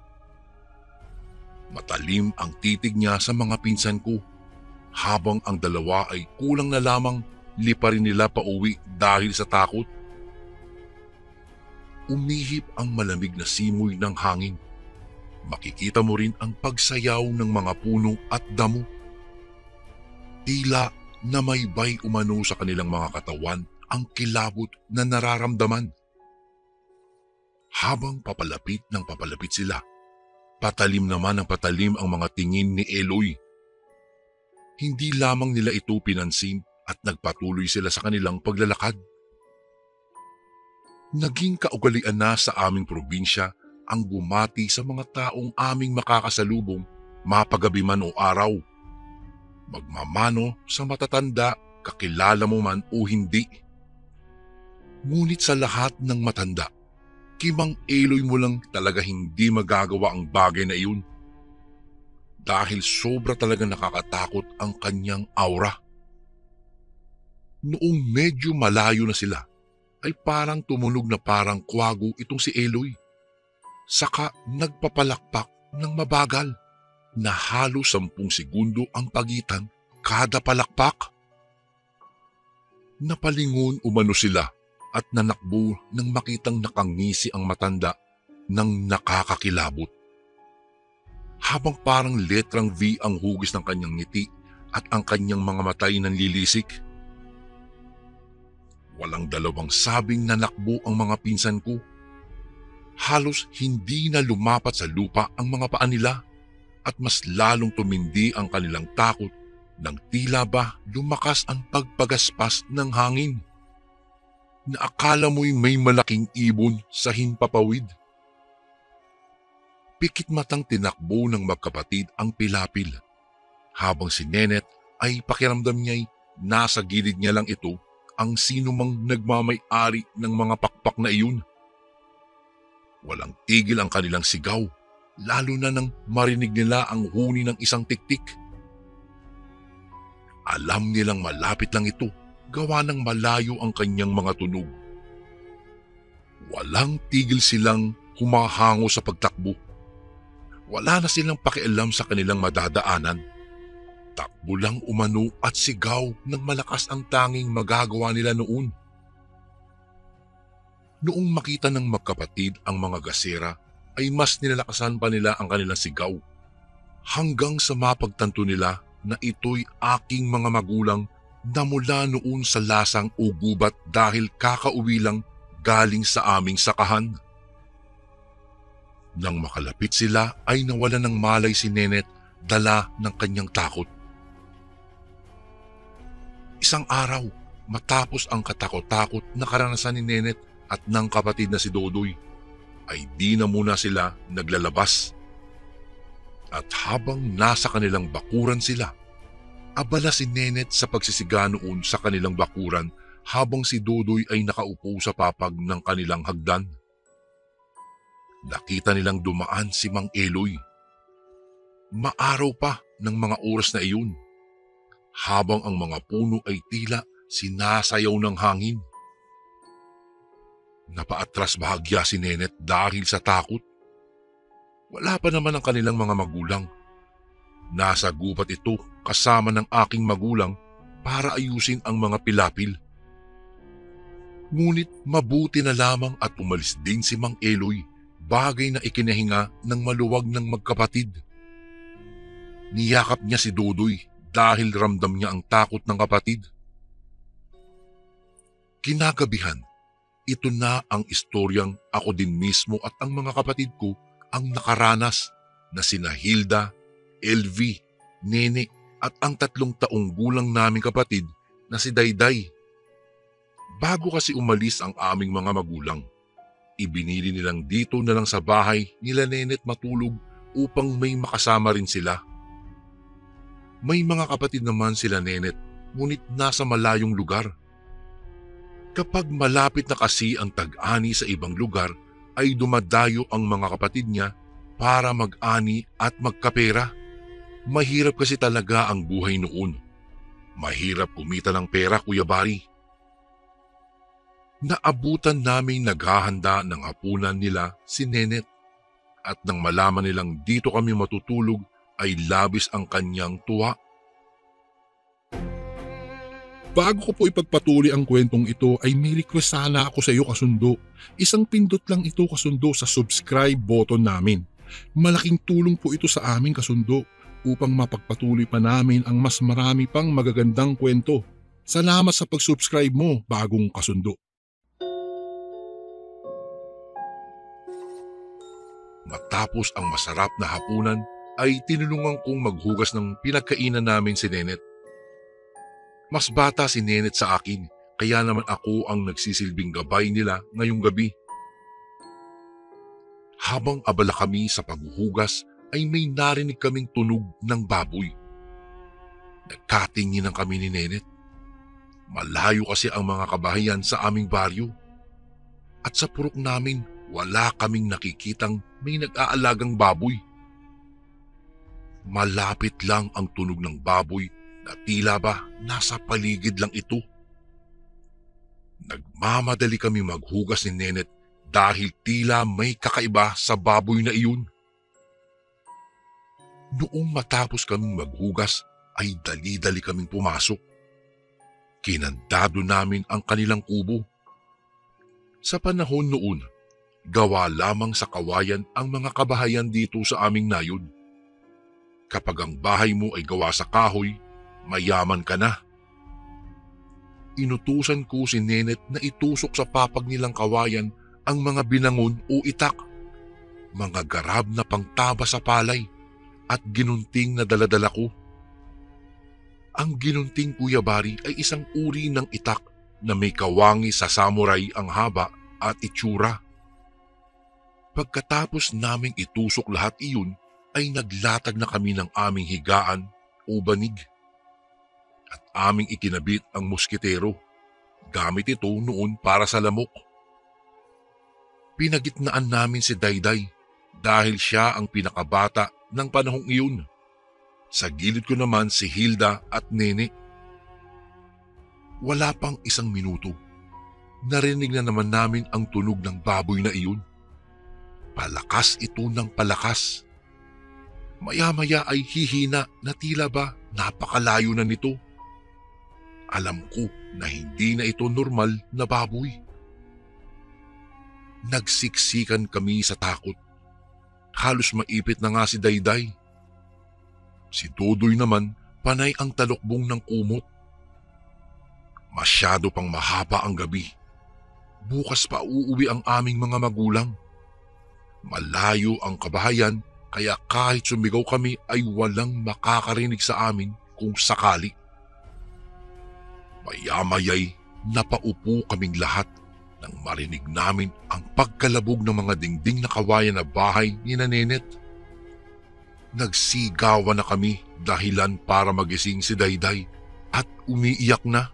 Matalim ang titig niya sa mga pinsan ko, habang ang dalawa ay kulang na lamang liparin nila pauwi dahil sa takot. Umihip ang malamig na simoy ng hangin. Makikita mo rin ang pagsayaw ng mga puno at damo. Tila na may bay umano sa kanilang mga katawan ang kilabot na nararamdaman. Habang papalapit sila, patalim naman ang patalim ang mga tingin ni Eloy. Hindi lamang nila ito pinansin at nagpatuloy sila sa kanilang paglalakad. Naging kaugalian na sa aming probinsya ang bumati sa mga taong aming makakasalubong, mapagabi man o araw. magmamano sa matatanda, kakilala mo man o hindi. Ngunit sa lahat ng matanda, Kimang Eloy mo lang talaga hindi magagawa ang bagay na iyon. Dahil sobra talaga nakakatakot ang kanyang aura. Noong medyo malayo na sila, ay parang tumunog na parang kwago itong si Eloy. Saka nagpapalakpak ng mabagal na halos 10 segundo ang pagitan kada palakpak. Napalingon umano sila at nanakbo nang makitang nakangisi ang matanda ng nakakakilabot. Habang parang letrang V ang hugis ng kanyang ngiti at ang kanyang mga matay nanlilisik. Walang dalawang sabing nanakbo ang mga pinsan ko. Halos hindi na lumapat sa lupa ang mga paa nila at mas lalong tumindi ang kanilang takot nang tila ba lumakas ang pagpagaspas ng hangin. Na akala mo'y may malaking ibon sa himpapawid. Pikit matang tinakbo ng magkapatid ang pilapil, habang si Nenet ay pakiramdam niya'y nasa gilid niya lang ito ang sinumang nagmamay-ari ng mga pakpak na iyon. Walang tigil ang kanilang sigaw, lalo na nang marinig nila ang huni ng isang tiktik. Alam nilang malapit lang ito, gawa ng malayo ang kanyang mga tunog. Walang tigil silang humahango sa pagtakbo. Wala na silang pakialam sa kanilang madadaanan. Takbo lang umano at sigaw ng malakas ang tanging magagawa nila noon. Noong makita ng magkapatid ang mga gasera, ay mas nilalakasan pa nila ang kanilang sigaw. Hanggang sa mapagtanto nila na ito'y aking mga magulang na mula noon sa lasang o gubat dahil kakauwi lang galing sa aming sakahan. Nang makalapit sila ay nawalan ng malay si Nenet, dala ng kanyang takot. Isang araw, matapos ang katakot-takot na karanasan ni Nenet at ng kapatid na si Dodoy, ay di na muna sila naglalabas. At habang nasa kanilang bakuran sila, abala si Nenet sa pagsisiga noon sa kanilang bakuran habang si Dodoy ay nakaupo sa papag ng kanilang hagdan. Nakita nilang dumaan si Mang Eloy. Maaraw pa ng mga oras na iyon, habang ang mga puno ay tila sinasayaw ng hangin. Napaatras bahagya si Nenet dahil sa takot. Wala pa naman ang kanilang mga magulang. Nasa gubat ito kasama ng aking magulang para ayusin ang mga pilapil. Ngunit mabuti na lamang at umalis din si Mang Eloy, bagay na ikinahinga ng maluwag ng magkapatid. Niyakap niya si Dodoy dahil ramdam niya ang takot ng kapatid. Kinagabihan, ito na ang istoryang ako din mismo at ang mga kapatid ko ang nakaranas na sina Hilda, LV, Nene at ang 3 taong gulang naming kapatid na si Dayday. Bago kasi umalis ang aming mga magulang, ibinili nilang dito na lang sa bahay nila Nenet matulog upang may makasama rin sila. May mga kapatid naman sila Nenet, ngunit nasa malayong lugar. Kapag malapit na kasi ang tag-ani sa ibang lugar, ay dumadayo ang mga kapatid niya para mag-ani at magkapera. Mahirap kasi talaga ang buhay noon. Mahirap kumita ng pera, Kuya Bari. Naabutan naming naghahanda ng hapunan nila si Nenet at nang malaman nilang dito kami matutulog ay labis ang kanyang tuwa. Bago ko po ipagpatuloy ang kwentong ito ay may request sana ako sa iyo kasundo. Isang pindot lang ito kasundo sa subscribe button namin. Malaking tulong po ito sa amin kasundo upang mapagpatuloy pa namin ang mas marami pang magagandang kwento. Salamat sa pag-subscribe mo, bagong kasundo. Matapos ang masarap na hapunan ay tinulungan kong maghugas ng pinagkainan namin si Nenet. Mas bata si Nenet sa akin, kaya naman ako ang nagsisilbing gabay nila ngayong gabi. Habang abala kami sa paghuhugas ay may narinig kaming tunog ng baboy. Nagkatinginan kami ni Nenet. Malayo kasi ang mga kabahayan sa aming baryo. At sa purok namin, wala kaming nakikitang may nag-aalagang baboy. Malapit lang ang tunog ng baboy na tila ba nasa paligid lang ito. Nagmamadali kami maghugas ni Nenet dahil tila may kakaiba sa baboy na iyon. Noong matapos kaming maghugas ay dali-dali kaming pumasok. Kinandado namin ang kanilang kubo. Sa panahon noon, gawa lamang sa kawayan ang mga kabahayan dito sa aming nayon. Kapag ang bahay mo ay gawa sa kahoy, mayaman ka na. Inutusan ko si Nenet na itusok sa papag nilang kawayan ang mga binangon o itak, mga garab na pangtaba sa palay at ginunting na daladala ko. Ang ginunting kuyabari ay isang uri ng itak na may kawangi sa samurai ang haba at itsura. Pagkatapos naming itusok lahat iyon ay naglatag na kami ng aming higaan o banig. At aming ikinabit ang musketero. Gamit ito noon para sa lamok. Pinagitnaan namin si Dayday dahil siya ang pinakabata ng panahong iyon. Sa gilid ko naman si Hilda at Nene. Wala pang isang minuto. Narinig na naman namin ang tunog ng baboy na iyon. Palakas ito ng palakas. Maya-maya ay hihina na tila ba napakalayo na nito. Alam ko na hindi na ito normal na baboy. Nagsiksikan kami sa takot. Halos maipit na nga si Dayday. Si Dodoy naman panay ang talokbong ng kumot. Masyado pang mahaba ang gabi. Bukas pa uuwi ang aming mga magulang. Malayo ang kabahayan kaya kahit sumigaw kami ay walang makakarinig sa amin kung sakali. Maya-maya'y napaupo kaming lahat nang marinig namin ang pagkalabog ng mga dingding na kawayan na bahay ni Nenet. Nagsigawan na kami dahilan para magising si Dayday at umiiyak na.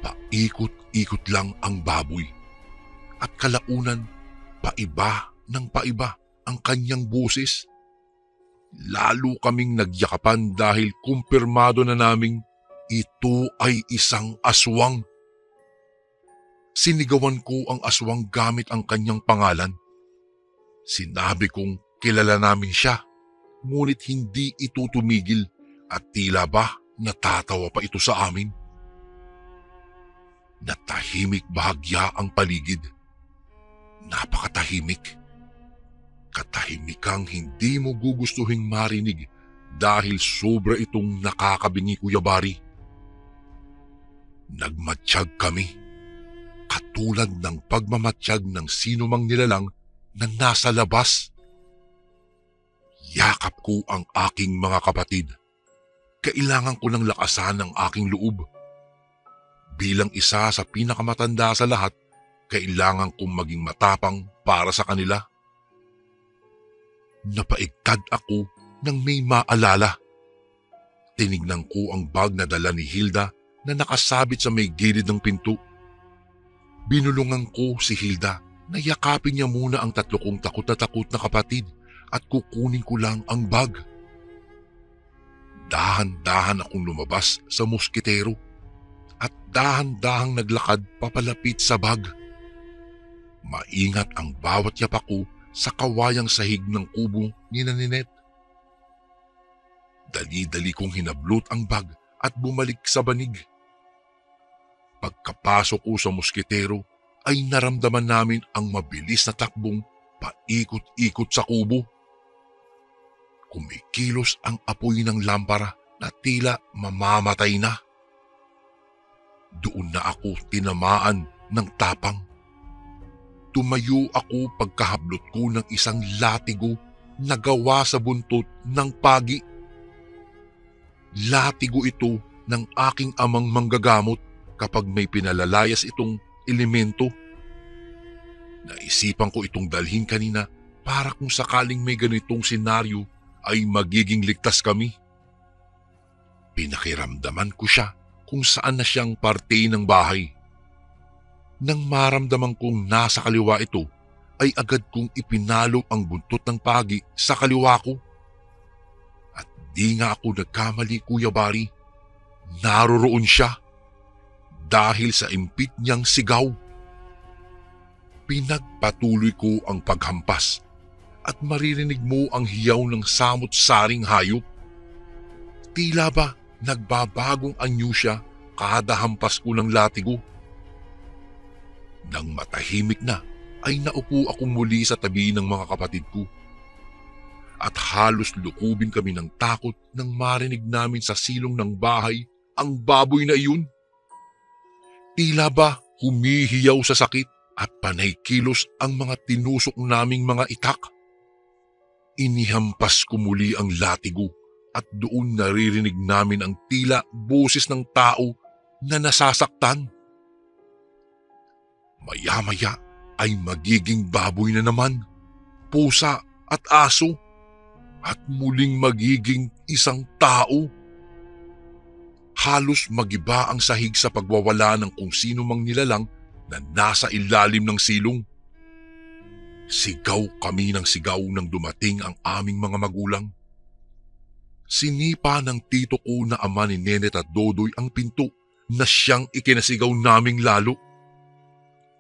Paikot-ikot lang ang baboy at kalaunan paiba ng paiba ang kanyang boses. Lalo kaming nagyakapan dahil kumpirmado na naming ito ay isang aswang. Sinigawan ko ang aswang gamit ang kanyang pangalan. Sinabi kong kilala namin siya, ngunit hindi ito tumigil at tila ba natatawa pa ito sa amin. Natahimik bahagya ang paligid. Napakatahimik. Katahimikang hindi mo gugustuhin marinig dahil sobra itong nakakabingi, Kuya Bari. Nagmatsyag kami, katulad ng pagmamatsyag ng sinumang nilalang na nasa labas. Yakap ko ang aking mga kapatid. Kailangan ko ng lakasan ang aking loob. Bilang isa sa pinakamatanda sa lahat, kailangan kong maging matapang para sa kanila. Napaigtad ako nang may maalala. Tinignan ko ang bag na dala ni Hilda na nakasabit sa may gilid ng pinto. Binulungan ko si Hilda na yakapin niya muna ang tatlo kong takot na kapatid at kukunin ko lang ang bag. Dahan-dahan akong lumabas sa musketero at dahan-dahang naglakad papalapit sa bag. Maingat ang bawat yapak ko sa kawayang sahig ng kubo ni Nenet. Dali-dali kong hinablot ang bag at bumalik sa banig. Pagkapasok ko sa musketero ay naramdaman namin ang mabilis na takbong paikot-ikot sa kubo. Kumikilos ang apoy ng lampara na tila mamamatay na. Doon na ako tinamaan ng tapang. Tumayo ako pagkahablot ko ng isang latigo na gawa sa buntot ng pagi. Latigo ito ng aking amang manggagamot kapag may pinalalayas itong elemento. Naisipan ko itong dalhin kanina para kung sakaling may ganitong senaryo ay magiging ligtas kami. Pinakiramdaman ko siya kung saan na siyang parte ng bahay. Nang maramdaman kong nasa kaliwa ito, ay agad kong ipinalo ang buntot ng pagi sa kaliwa ko. At di nga ako nagkamali, Kuya Bari. Naroroon siya dahil sa impit niyang sigaw. Pinagpatuloy ko ang paghampas at maririnig mo ang hiyaw ng samot-saring hayop. Tila ba nagbabagong anyo siya kada hampas ko ng latigo. Nang matahimik na, ay naupo ako muli sa tabi ng mga kapatid ko. At halos lukubin kami ng takot nang marinig namin sa silong ng bahay ang baboy na iyon. Tila ba humihiyaw sa sakit at panay kilos ang mga tinusok naming mga itak. Inihampas ko muli ang latigo at doon naririnig namin ang tila boses ng tao na nasasaktan. Maya-maya ay magiging baboy na naman, pusa at aso, at muling magiging isang tao. Halos magiba ang sahig sa pagwawala ng kung sino mang nilalang na nasa ilalim ng silong. Sigaw kami ng sigaw nang dumating ang aming mga magulang. Sinipa ng tito ko na ama ni Nenet at Dodoy ang pinto na siyang ikinasigaw naming lalo.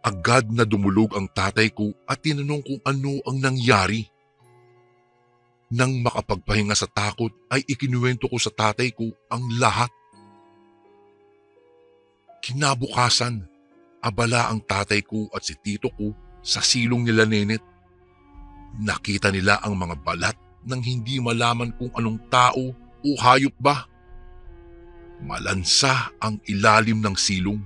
Agad na dumulog ang tatay ko at tinanong kung ano ang nangyari. Nang makapagpahinga sa takot ay ikinuwento ko sa tatay ko ang lahat. Kinabukasan, abala ang tatay ko at si tito ko sa silong nila Nenet. Nakita nila ang mga balat nang hindi malaman kung anong tao o hayop ba. Malansa ang ilalim ng silong.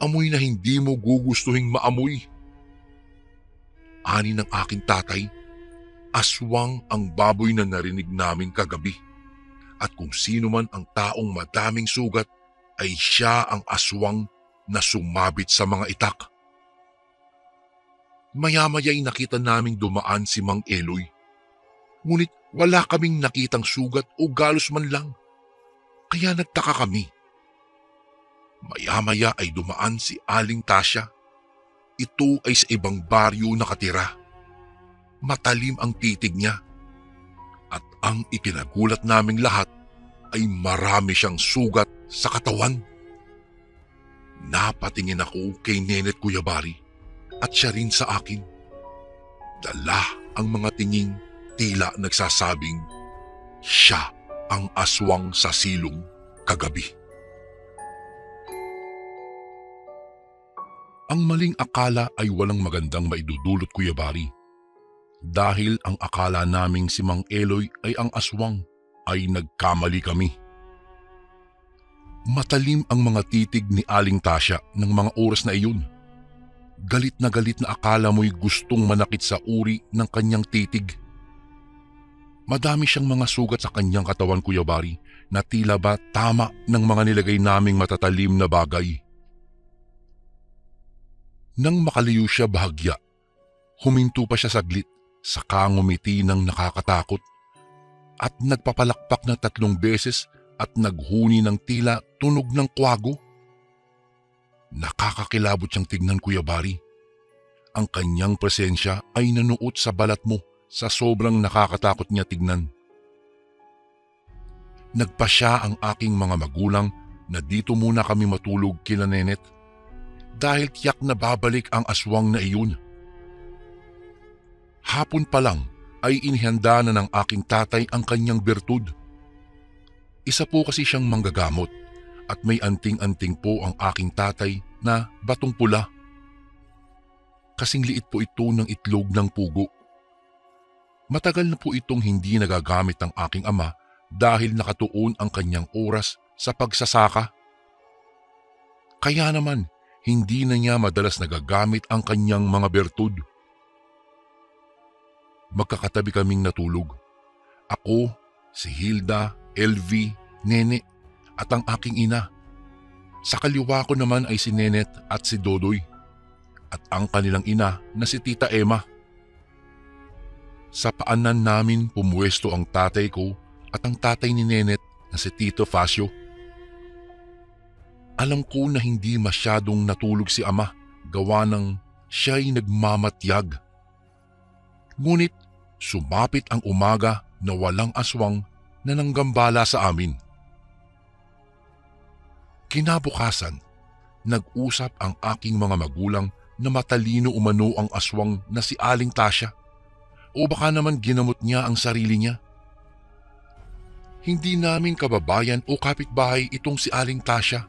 Amoy na hindi mo gugustuhing maamoy. Ani ng aking tatay, aswang ang baboy na narinig namin kagabi. At kung sino man ang taong madaming sugat, ay siya ang aswang na sumabit sa mga itak. Maya-maya'y nakita naming dumaan si Mang Eloy. Ngunit wala kaming nakitang sugat o galos man lang. Kaya nagtaka kami. Maya-maya ay dumaan si Aling Tasya. Ito ay sa ibang baryo nakatira. Matalim ang titig niya. At ang ikinagulat naming lahat ay marami siyang sugat sa katawan. Napatingin ako kay Nenet, Kuya Bari, at siya rin sa akin. Dala ang mga tinging tila nagsasabing siya ang aswang sa silong kagabi. Ang maling akala ay walang magandang maidudulot, Kuya Bari. Dahil ang akala naming si Mang Eloy ay ang aswang, ay nagkamali kami. Matalim ang mga titig ni Aling Tasya ng mga oras na iyon. Galit na akala mo'y gustong manakit sa uri ng kanyang titig. Madami siyang mga sugat sa kanyang katawan, Kuya Bari, na tila ba tama ng mga nilagay naming matatalim na bagay. Nang makaliw siya bahagya, huminto pa siya saglit, saka ngumiti ng nakakatakot at nagpapalakpak ng 3 beses at naghuni ng tila tunog ng kwago. Nakakakilabot siyang tignan, Kuya Bari. Ang kanyang presensya ay nanuot sa balat mo sa sobrang nakakatakot niya tignan. Nagpasya ang aking mga magulang na dito muna kami matulog kila Nenet dahil tiyak na babalik ang aswang na iyon. Hapon pa lang ay inihanda na ng aking tatay ang kanyang bertud. Isa po kasi siyang manggagamot at may anting-anting po ang aking tatay na batong pula. Kasing liit po ito ng itlog ng pugo. Matagal na po itong hindi nagagamit ng aking ama dahil nakatuon ang kanyang oras sa pagsasaka. Kaya naman, hindi na niya madalas nagagamit ang kanyang mga bertud. Magkakatabi kaming natulog. Ako, si Hilda, LV, Nene at ang aking ina. Sa kaliwa ko naman ay si Nenet at si Dodoy at ang kanilang ina na si Tita Emma. Sa paanan namin pumuwesto ang tatay ko at ang tatay ni Nenet na si Tito Facio. Alam ko na hindi masyadong natulog si Ama gawa ng siya'y nagmamatyag. Ngunit sumapit ang umaga na walang aswang na nanggambala sa amin. Kinabukasan, nag-usap ang aking mga magulang na matalino umano ang aswang na si Aling Tasya o baka naman ginamot niya ang sarili niya. Hindi namin kababayan o kapitbahay itong si Aling Tasya.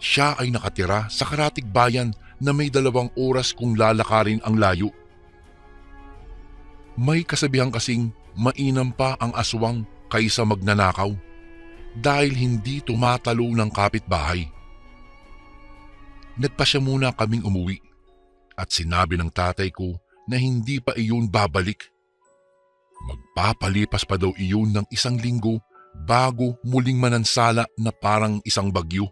Siya ay nakatira sa karatig bayan na may 2 oras kung lalakarin ang layo. May kasabihan kasing mainam pa ang aswang kaysa magnanakaw dahil hindi tumatalo ng kapitbahay. Nagpasya muna kaming umuwi at sinabi ng tatay ko na hindi pa iyon babalik. Magpapalipas pa daw iyon ng 1 linggo bago muling manansala na parang isang bagyo.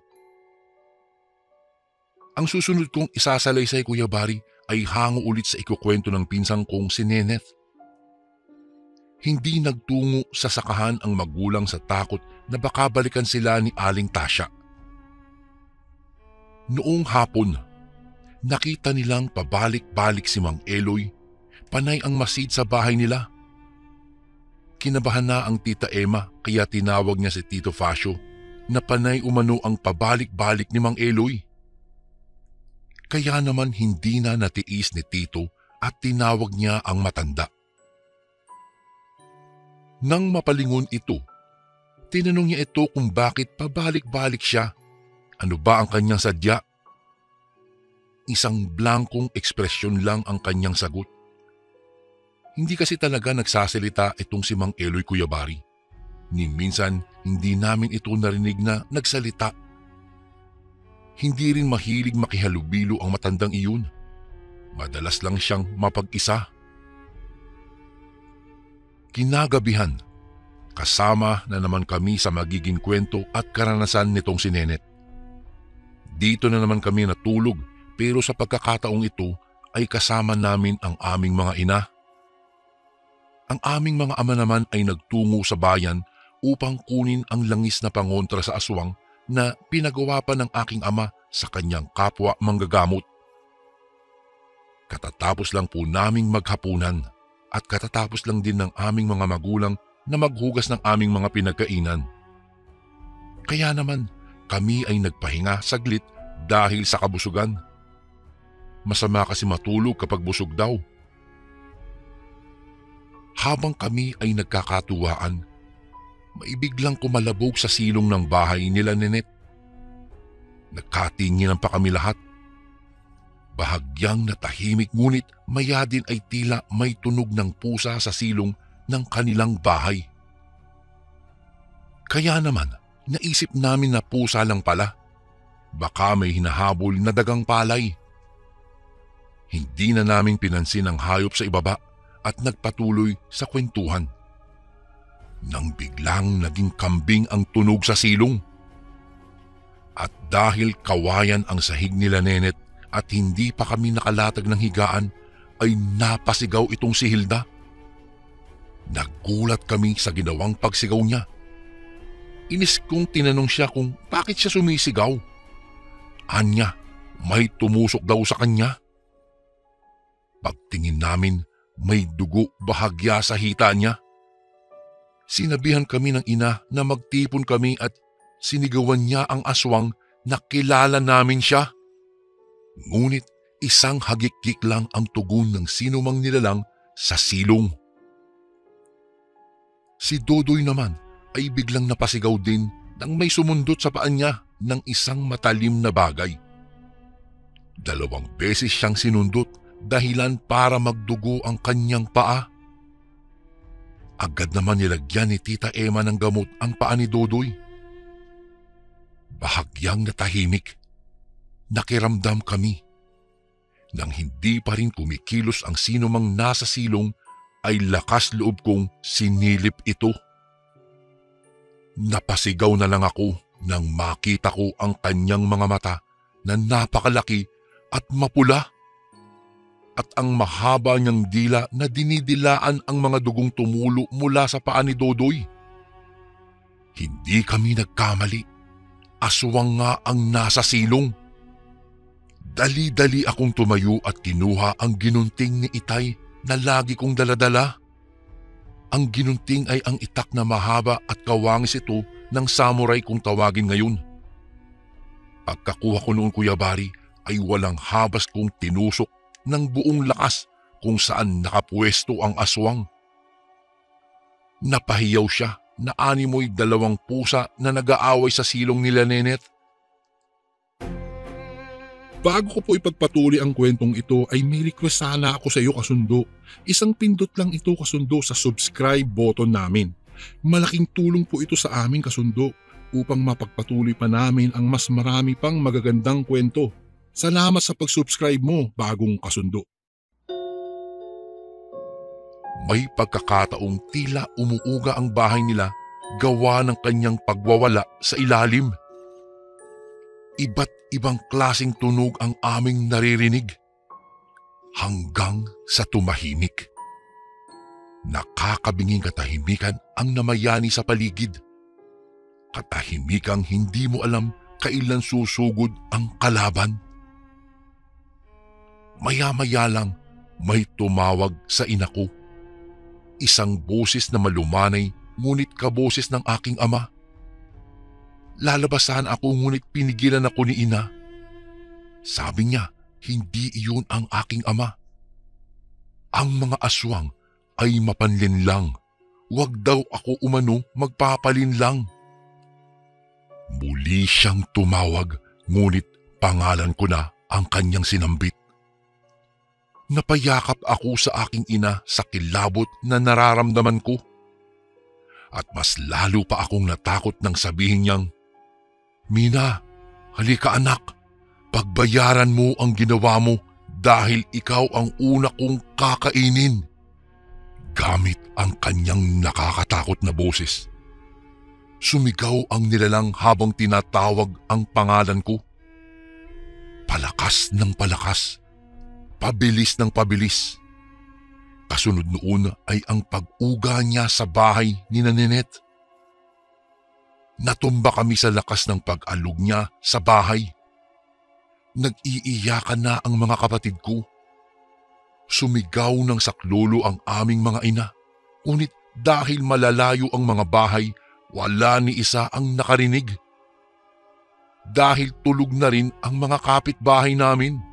Ang susunod kong isasalaysay, Kuya Bari, ay hango ulit sa ikukwento ng pinsang kong si Neneth. Hindi nagtungo sa sakahan ang magulang sa takot na baka balikan sila ni Aling Tasya. Noong hapon, nakita nilang pabalik-balik si Mang Eloy, panay ang masid sa bahay nila. Kinabahan na ang Tita Emma kaya tinawag niya si Tito Facio na panay umano ang pabalik-balik ni Mang Eloy. Kaya naman hindi na natiis ni Tito at tinawag niya ang matanda. Nang mapalingon ito, tinanong niya ito kung bakit pabalik-balik siya. Ano ba ang kanyang sadya? Isang blankong ekspresyon lang ang kanyang sagot. Hindi kasi talaga nagsasalita itong si Mang Eloy, Kuya Bari. Ni minsan hindi namin ito narinig na nagsalita. Hindi rin mahilig makihalubilo ang matandang iyon. Madalas lang siyang mapag-isa. Kinagabihan, kasama na naman kami sa magiging kwento at karanasan nitong si Neneth. Dito na naman kami natulog pero sa pagkakataong ito ay kasama namin ang aming mga ina. Ang aming mga ama naman ay nagtungo sa bayan upang kunin ang langis na pangontra sa aswang na pinagawa pa ng aking ama sa kanyang kapwa manggagamot. Katatapos lang po naming maghapunan at katatapos lang din ng aming mga magulang na maghugas ng aming mga pinagkainan. Kaya naman kami ay nagpahinga saglit dahil sa kabusugan. Masama kasi matulog kapag busog daw. Habang kami ay nagkakatuwaan, may biglang kumalabog sa silong ng bahay nila Neneth. Nagkatinginan pa kami lahat. Bahagyang natahimik ngunit maya din ay tila may tunog ng pusa sa silong ng kanilang bahay. Kaya naman naisip namin na pusa lang pala. Baka may hinahabol na dagang palay. Hindi na namin pinansin ang hayop sa ibaba at nagpatuloy sa kwentuhan. Nang biglang naging kambing ang tunog sa silong. At dahil kawayan ang sahig nila Neneth at hindi pa kami nakalatag ng higaan, ay napasigaw itong si Hilda. Nagulat kami sa ginawang pagsigaw niya. Inis kong tinanong siya kung bakit siya sumisigaw. Anya, may tumusok daw sa kanya. Pagtingin namin, may dugo bahagya sa hita niya. Sinabihan kami ng ina na magtipon kami at sinigawan niya ang aswang na kilala namin siya. Ngunit isang hagikik lang ang tugon ng sinumang nilalang sa silong. Si Dodoy naman ay biglang napasigaw din nang may sumundot sa paan niya ng isang matalim na bagay. 2 beses siyang sinundot dahilan para magdugo ang kanyang paa. Agad naman nilagyan ni Tita Emma ng gamot ang paa ni Dodoy. Bahagyang natahimik. Nakiramdam kami. Nang hindi pa rin kumikilos ang sinumang nasa silong, ay lakas loob kong sinilip ito. Napasigaw na lang ako nang makita ko ang kanyang mga mata na napakalaki at mapula. At ang mahaba niyang dila na dinidilaan ang mga dugong tumulo mula sa paa ni Dodoy. Hindi kami nagkamali. Aswang nga ang nasa silong. Dali-dali akong tumayo at kinuha ang ginunting ni Itay na lagi kong daladala. Ang ginunting ay ang itak na mahaba at kawangis ito ng samurai kung tawagin ngayon. Pagkakuha ko noon, Kuya Bari, ay walang habas kong tinusok ng buong lakas kung saan nakapwesto ang aswang. Napahiyaw siya na animoy 2 pusa na nag-aaway sa silong nila Nenet. Bago ko po ipagpatuloy ang kwentong ito ay may request sana ako sa iyo kasundo. Isang pindot lang ito kasundo sa subscribe button namin. Malaking tulong po ito sa amin kasundo upang mapagpatuloy pa namin ang mas marami pang magagandang kwento. Salamat sa pag-subscribe mo, bagong kasundo. May pagkakataong tila umuuga ang bahay nila gawa ng kanyang pagwawala sa ilalim. Iba't ibang klaseng tunog ang aming naririnig hanggang sa tumahimik. Nakakabinging katahimikan ang namayani sa paligid. Katahimikang hindi mo alam kailan susugod ang kalaban. Maya-maya lang may tumawag sa ina ko. Isang boses na malumanay ngunit kaboses ng aking ama. Lalabasan ako ngunit pinigilan ako ni ina. Sabi niya, hindi iyon ang aking ama. Ang mga aswang ay mapanlin lang. Huwag daw ako umano magpapalin lang. Muli siyang tumawag ngunit pangalan ko na ang kanyang sinambit. Napayakap ako sa aking ina sa kilabot na nararamdaman ko. At mas lalo pa akong natakot nang sabihin niyang, "Mina, halika anak, pagbayaran mo ang ginawa mo dahil ikaw ang una kong kakainin." Gamit ang kanyang nakakatakot na boses. Sumigaw ang nilalang habang tinatawag ang pangalan ko. Palakas ng palakas. Pabilis ng pabilis. Kasunod noon ay ang pag-uga niya sa bahay ni Nenet. Natumba kami sa lakas ng pag-alog niya sa bahay. Nag-iiyakan na ang mga kapatid ko. Sumigaw ng saklolo ang aming mga ina. Ngunit dahil malalayo ang mga bahay, wala ni isa ang nakarinig. Dahil tulog na rin ang mga kapitbahay namin.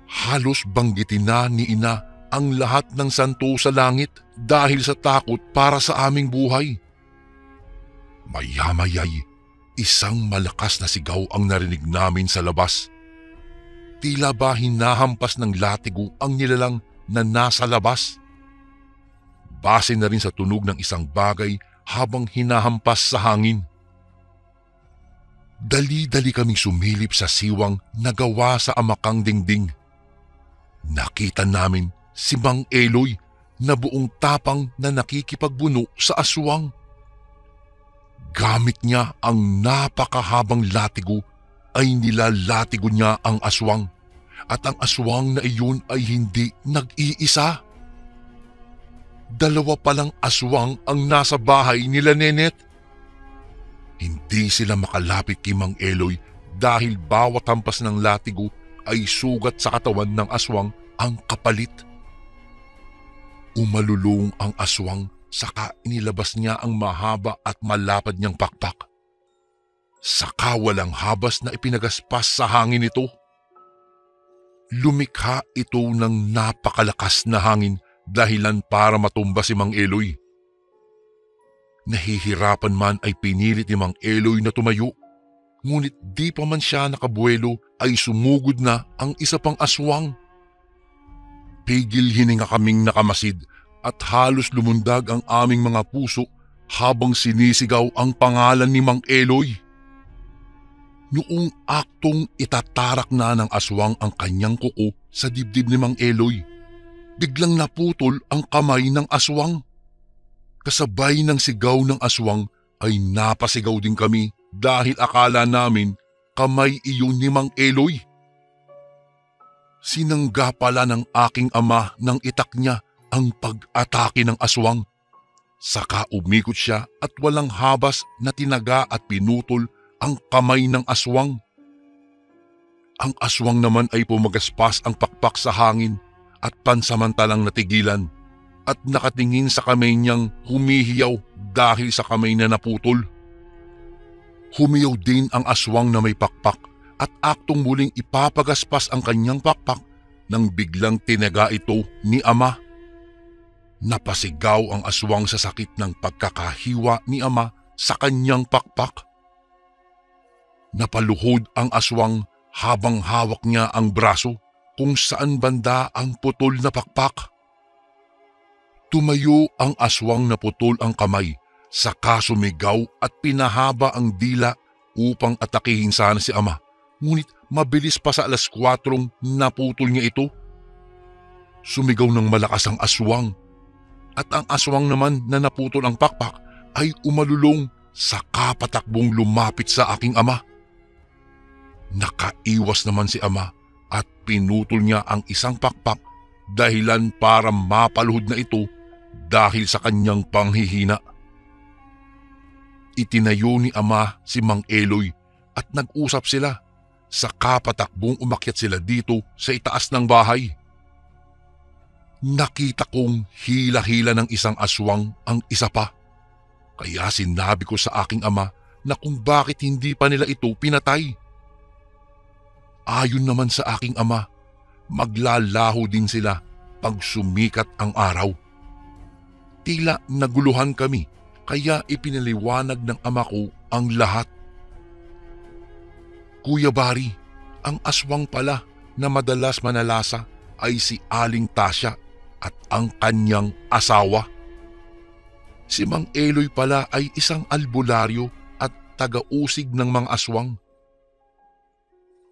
Halos banggitin na ni ina ang lahat ng santo sa langit dahil sa takot para sa aming buhay. Maya-maya'y isang malakas na sigaw ang narinig namin sa labas. Tila ba hinahampas ng latigo ang nilalang na nasa labas? Base na rin sa tunog ng isang bagay habang hinahampas sa hangin. Dali-dali kaming sumilip sa siwang nagawa sa amakang dingding. Nakita namin si Mang Eloy na buong tapang na nakikipagbuno sa aswang. Gamit niya ang napakahabang latigo ay nilalatigo niya ang aswang at ang aswang na iyon ay hindi nag-iisa. 2 palang aswang ang nasa bahay nila Nenet. Hindi sila makalapit kay Mang Eloy dahil bawat hampas ng latigo ay sugat sa katawan ng aswang ang kapalit. Umalulong ang aswang saka inilabas niya ang mahaba at malapad niyang pakpak. Saka walang habas na ipinagaspas sa hangin ito. Lumikha ito ng napakalakas na hangin dahilan para matumba si Mang Eloy. Nahihirapan man ay pinilit ni Mang Eloy na tumayo. Ngunit di pa man siya nakabuelo ay sumugod na ang isa pang aswang. Pigil hininga kaming nakamasid at halos lumundag ang aming mga puso habang sinisigaw ang pangalan ni Mang Eloy. Noong aktong itatarak na ng aswang ang kanyang kuko sa dibdib ni Mang Eloy, biglang naputol ang kamay ng aswang. Kasabay ng sigaw ng aswang ay napasigaw din kami dahil akala namin kamay iyon ni Mang Eloy. Sinangga pala ng aking ama ng itak niya ang pag-atake ng aswang. Saka umikot siya at walang habas na tinaga at pinutol ang kamay ng aswang. Ang aswang naman ay pumagaspas ang pakpak sa hangin at pansamantalang natigilan at nakatingin sa kamay niyang humihiyaw dahil sa kamay na naputol. Humiyaw din ang aswang na may pakpak at aktong muling ipapagaspas ang kanyang pakpak nang biglang tinaga ito ni ama. Napasigaw ang aswang sa sakit ng pagkakahiwa ni ama sa kanyang pakpak. Napaluhod ang aswang habang hawak niya ang braso kung saan banda ang putol na pakpak. Tumayo ang aswang na putol ang kamay, saka sumigaw at pinahaba ang dila upang atakihin sana si ama. Ngunit mabilis pa sa 4:00 naputol niya ito. Sumigaw ng malakas ang aswang at ang aswang naman na naputol ang pakpak ay umalulong saka patakbong lumapit sa aking ama. Nakaiwas naman si ama at pinutol niya ang isang pakpak dahilan para mapaluhod na ito dahil sa kanyang panghihina. Itinayo ni ama si Mang Eloy at nag-usap sila. Saka patakbong umakyat sila dito sa itaas ng bahay. Nakita kong hila-hila ng isang aswang ang isa pa. Kaya sinabi ko sa aking ama na kung bakit hindi pa nila ito pinatay. Ayon naman sa aking ama, maglalaho din sila pag sumikat ang araw. Tila naguluhan kami kaya ipinaliwanag ng ama ko ang lahat. Kuya Bari, ang aswang pala na madalas manalasa ay si Aling Tasya at ang kanyang asawa. Si Mang Eloy pala ay isang albularyo at taga-usig ng mga aswang.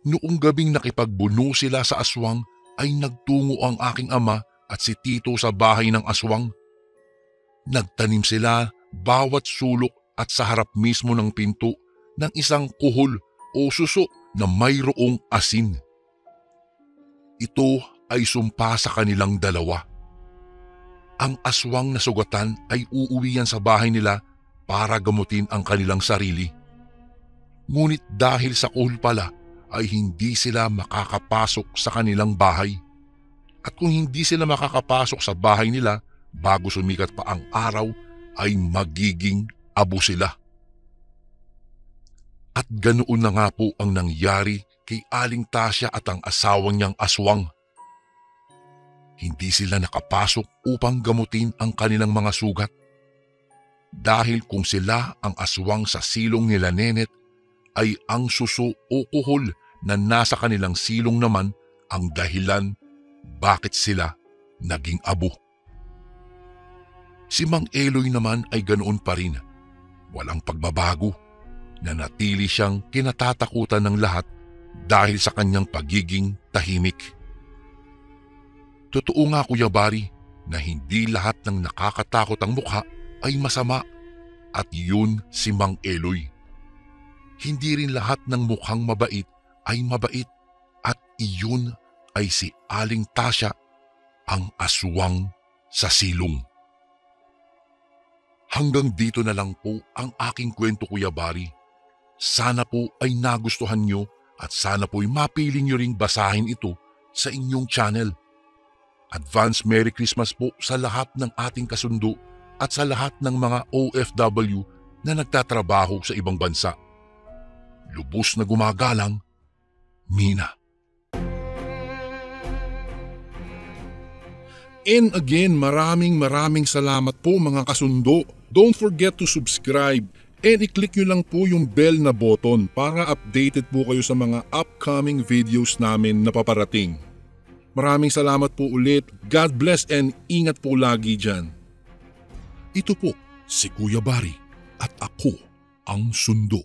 Noong gabing nakipagbuno sila sa aswang ay nagtungo ang aking ama at si Tito sa bahay ng aswang. Nagtanim sila bawat sulok at sa harap mismo ng pinto ng isang kuhol o suso na mayroong asin. Ito ay sumpa sa kanilang dalawa. Ang aswang na sugatan ay uuwian sa bahay nila para gamutin ang kanilang sarili. Ngunit dahil sa kuhol pala ay hindi sila makakapasok sa kanilang bahay. At kung hindi sila makakapasok sa bahay nila bago sumikat pa ang araw ay magiging abo sila. At ganoon na nga po ang nangyari kay Aling Tasya at ang asawang niyang aswang. Hindi sila nakapasok upang gamutin ang kanilang mga sugat. Dahil kung sila ang aswang sa silong nila Nenet, ay ang suso o kuhol na nasa kanilang silong naman ang dahilan bakit sila naging abo. Si Mang Eloy naman ay ganoon pa rin. Walang pagbabago. Nanatili siyang kinatatakutan ng lahat dahil sa kanyang pagiging tahimik. Totoo nga Kuya Bari na hindi lahat ng nakakatakot ang mukha ay masama at yun si Mang Eloy. Hindi rin lahat ng mukhang mabait ay mabait at iyon ay si Aling Tasya, ang aswang sa silong. Hanggang dito na lang po ang aking kwento Kuya Bari. Sana po ay nagustuhan nyo at sana po ay mapiling nyo ring basahin ito sa inyong channel. Advance Merry Christmas po sa lahat ng ating kasundo at sa lahat ng mga OFW na nagtatrabaho sa ibang bansa. Lubos na gumagalang, Mina. And again, maraming salamat po mga kasundo. Don't forget to subscribe and i-click nyo lang po yung bell na button para updated po kayo sa mga upcoming videos namin na paparating. Maraming salamat po ulit. God bless and ingat po lagi dyan. Ito po si Kuya Bari at ako ang Sundo.